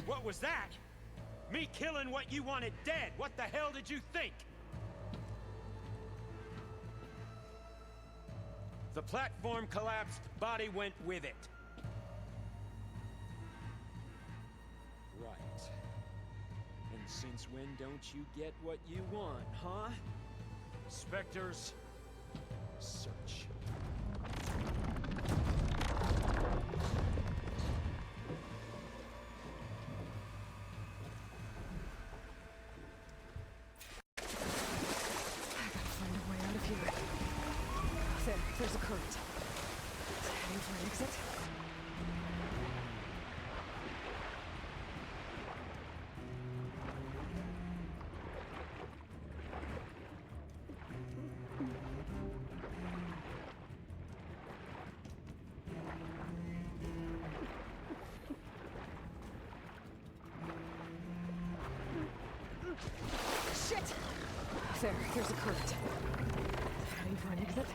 What was that? Me killing what you wanted dead. What the hell did you think? The platform collapsed, body went with it.
Right. And since when don't you get what you want, huh?
Spectres,
Search.
Find a way out of here. There's a current. Heading for an exit. Shit! There's a current. Heading for an exit.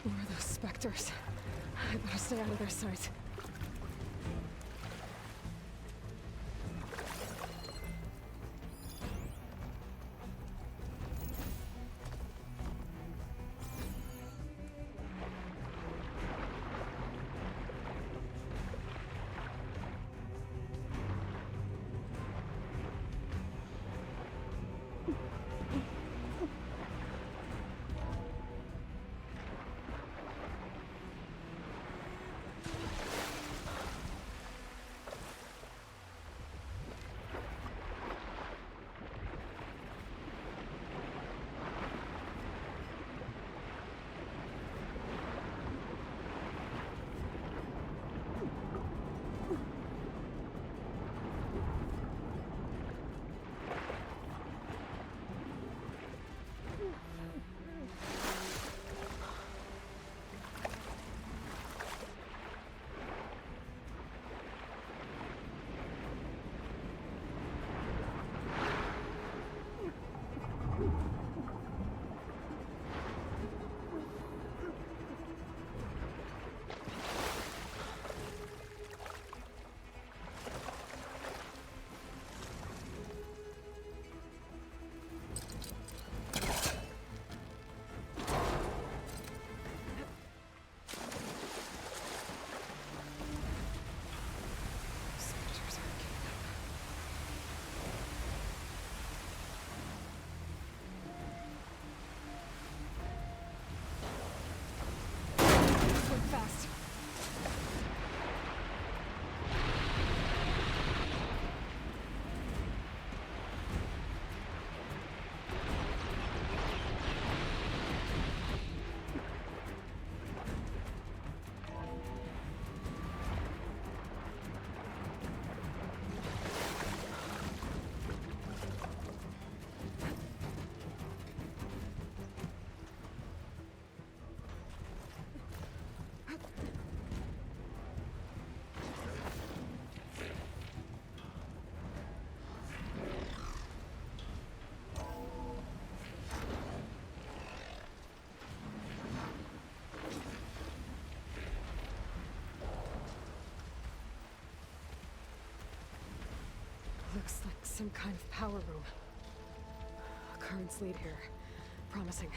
Where are those specters? I better stay out of their sight. Looks like some kind of power room. Currents lead here. Promising.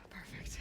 Perfect.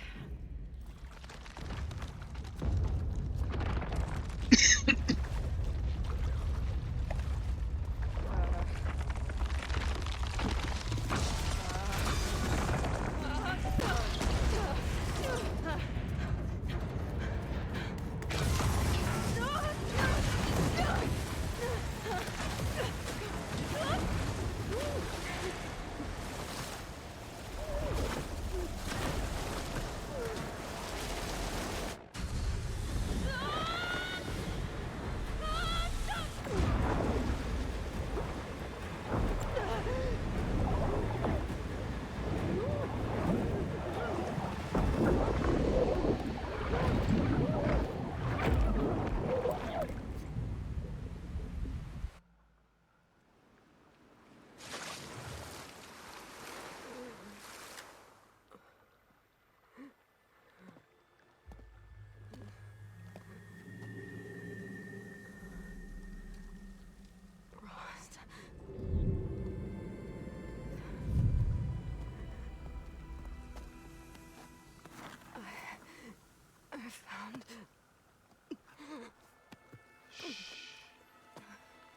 I found...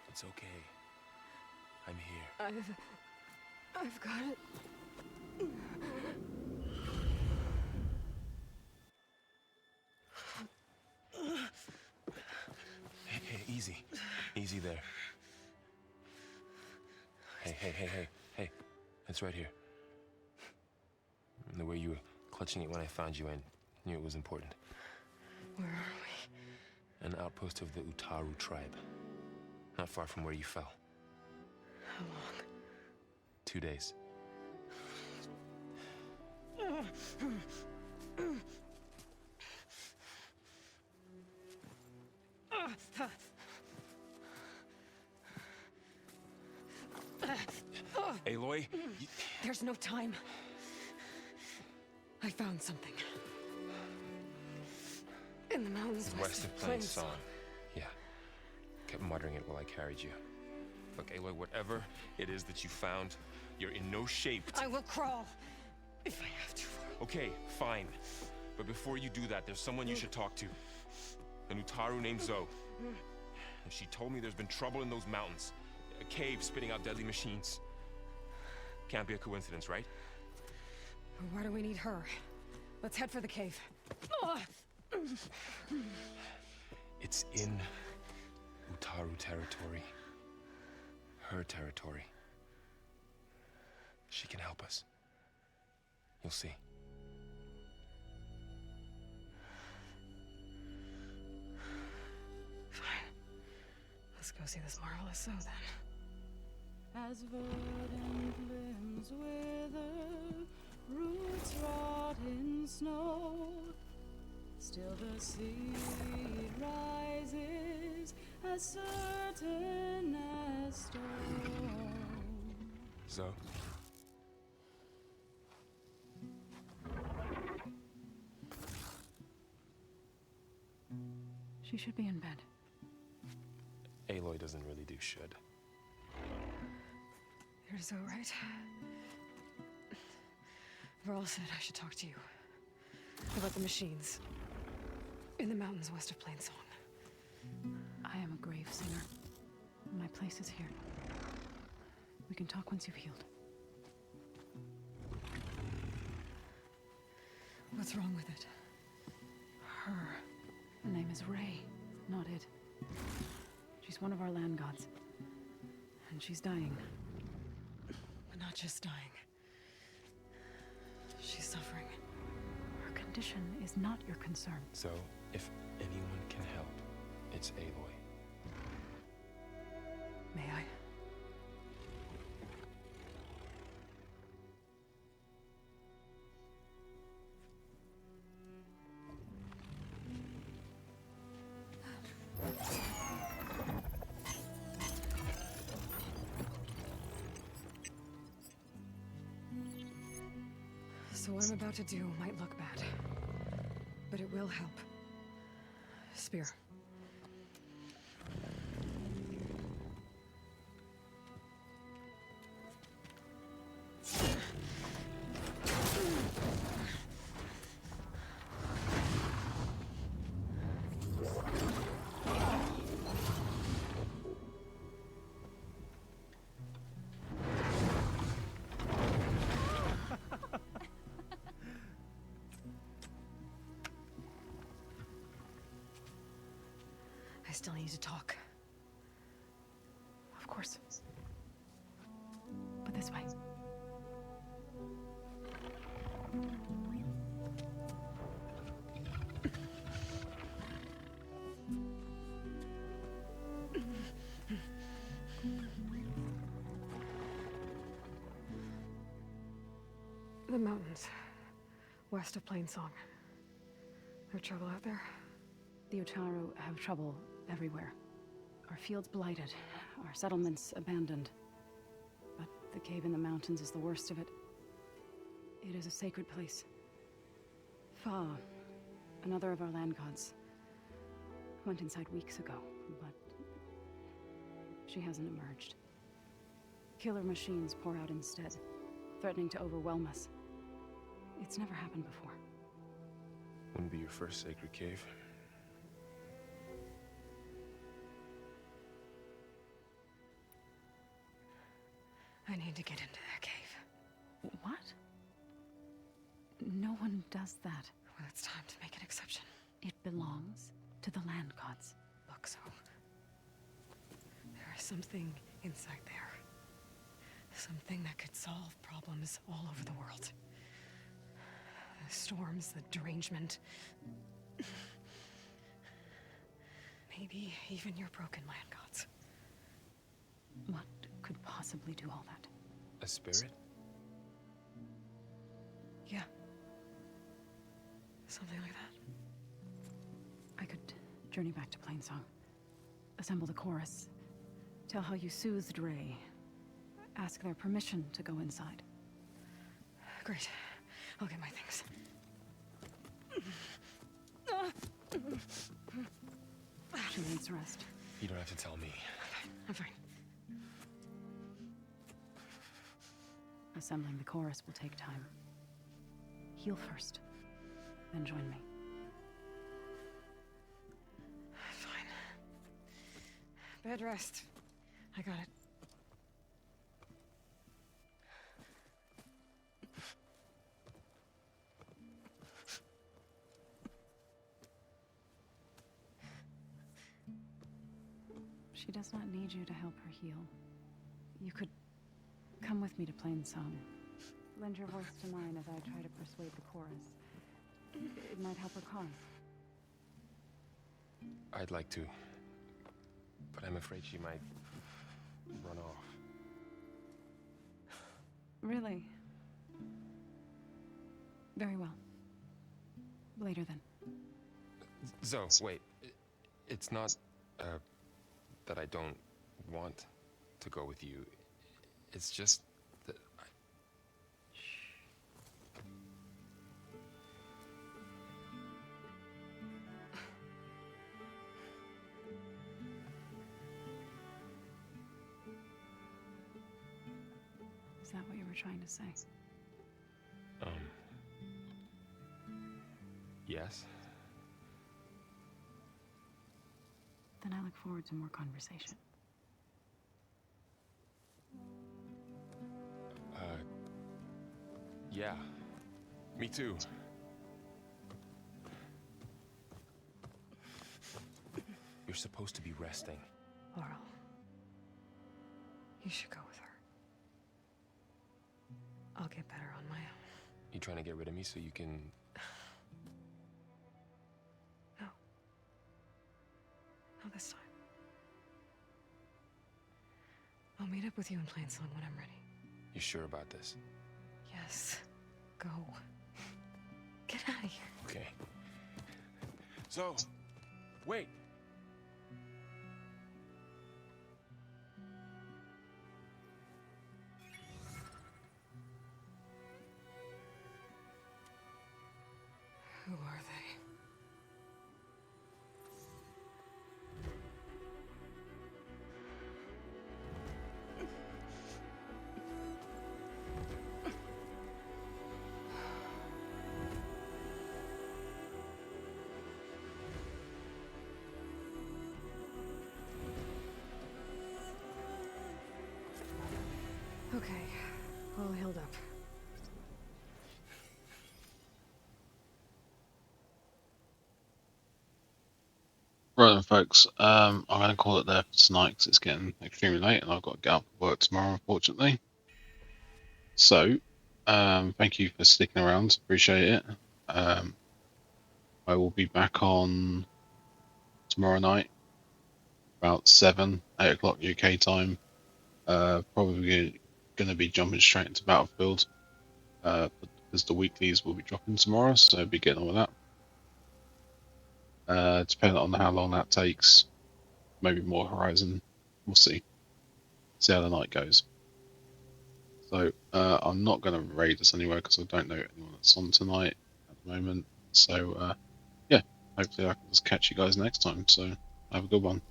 It's okay. I'm here.
I've got it.
Hey, easy. Easy there. Hey. It's right here. The way you were clutching it when I found you, I knew it was important.
Where are we?
An outpost of the Utaru tribe. Not far from where you fell.
How long?
2 days. Aloy?
There's no time. I found something. In the mountains
West of Plainsong. Yeah. Kept muttering it while I carried you. Look, Aloy, whatever it is that you found, you're in no shape to...
I will crawl. If I have to.
Okay, fine. But before you do that, there's someone you should talk to. An Utaru named Zoe. And she told me there's been trouble in those mountains. A cave spitting out deadly machines. Can't be a coincidence, right?
Why do we need her? Let's head for the cave.
It's in Utaru territory. Her territory. She can help us. You'll see.
Fine. Let's go see this marvelous Zoe then.
As verdant limbs wither, roots rot in snow, still the seed rises as certain as stone.
Zoe?
She should be in bed.
Aloy doesn't really do should.
You're Zoe, right? Varl said I should talk to you. About the machines. In the mountains west of Plainsong.
I am a grave singer. My place is here. We can talk once you've healed.
What's wrong with it?
Her. Her name is Ray, not it. She's one of our land gods. And she's dying.
But not just dying. She's suffering.
Her condition is not your concern.
So, if anyone can help, it's Aloy.
May I? So what I'm about to do might look bad, but it will help. Spear. I still need to talk.
Of course. But this way.
The mountains. West of Plainsong. No trouble out there?
The Utaru have trouble everywhere. Our fields blighted, our settlements abandoned. But the cave in the mountains is the worst of it. It is a sacred place. Fa, another of our land gods, went inside weeks ago, but she hasn't emerged. Killer machines pour out instead, threatening to overwhelm us. It's never happened before.
Wouldn't be your first sacred cave.
I need to get into that cave.
What? No one does that.
Well, it's time to make an exception.
It belongs to the land gods.
Look, so there is something inside there. Something that could solve problems all over the world. The storms, the derangement. Maybe even your broken land gods.
What could possibly do all that?
A spirit?
Yeah. Something like that.
I could journey back to Plainsong, assemble the chorus, tell how you soothed Ray, ask their permission to go inside.
Great. I'll get my things.
She needs rest.
You don't have to tell me.
I'm fine.
Assembling the chorus will take time. Heal first, then join me.
Fine. Bed rest. I got it.
She does not need you to help her heal. You could come with me to Plainsong. Lend your voice to mine as I try to persuade the chorus. It might help her cause.
I'd like to, but I'm afraid she might run off.
Really? Very well. Later then.
Zoe, wait. It's not, that I don't want to go with you. It's just that I...
Is that what you were trying to say?
Yes?
Then I look forward to more conversation.
Yeah. Me too. supposed to be resting.
Laurel, you should go with her. I'll get better on my own.
You trying to get rid of me so you can...
No. Not this time. I'll meet up with you in Plainsong when I'm ready.
You sure about this?
Yes. Go. Get out of here.
Okay. So, wait.
Who are they? Okay, all healed up.
Right then, folks. I'm going to call it there for tonight because it's getting extremely late and I've got to get up for work tomorrow, unfortunately. So, thank you for sticking around. Appreciate it. I will be back on tomorrow night, about 8 o'clock UK time. Probably going to be jumping straight into Battlefield because the weeklies will be dropping tomorrow, so I'll be getting on with that. Depending on how long that takes, maybe more Horizon. We'll see. See how the night goes. So I'm not going to raid us anywhere because I don't know anyone that's on tonight at the moment. So yeah, hopefully I can just catch you guys next time. So have a good one.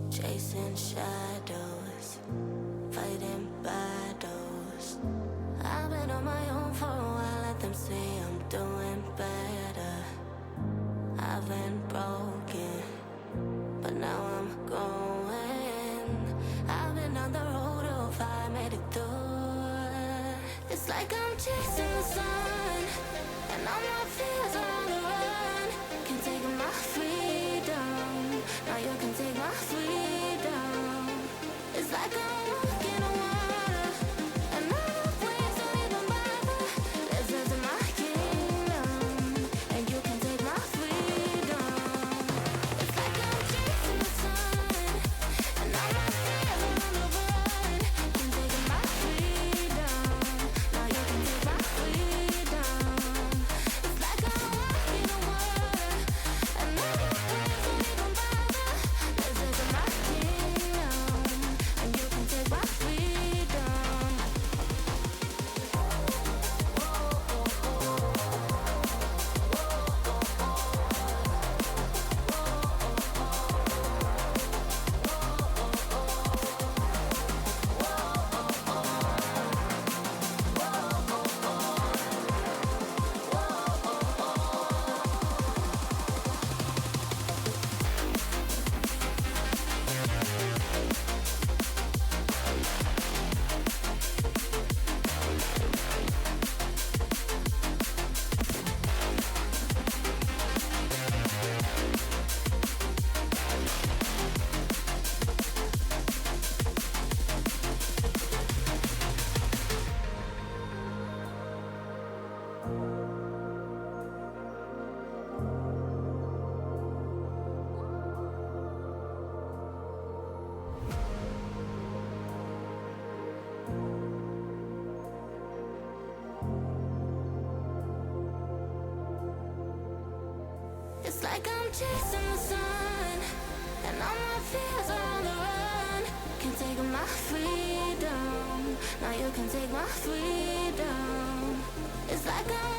Chasing shadows, fighting battles. I've been on my own for a while, let them say I'm doing better. I've been broken, but now I'm going. I've been on the road of I made it through. It's like I'm chasing the sun, and all my fears are on the run. Can take my freedom, now you can take my freedom. It's like I'm walking on water, and all the waves don't even bother. Listen to my kingdom, and you can take my freedom. It's like I'm chasing the sun, and all my fears are on the run. Can take my freedom, now you can take my freedom. It's like I'm walking on water, and all the waves don't even bother. Listen to my kingdom, and you can take my freedom. It's like I'm chasing the sun, and all my fears are on the run. Can take my freedom, now you can take my freedom. It's like I'm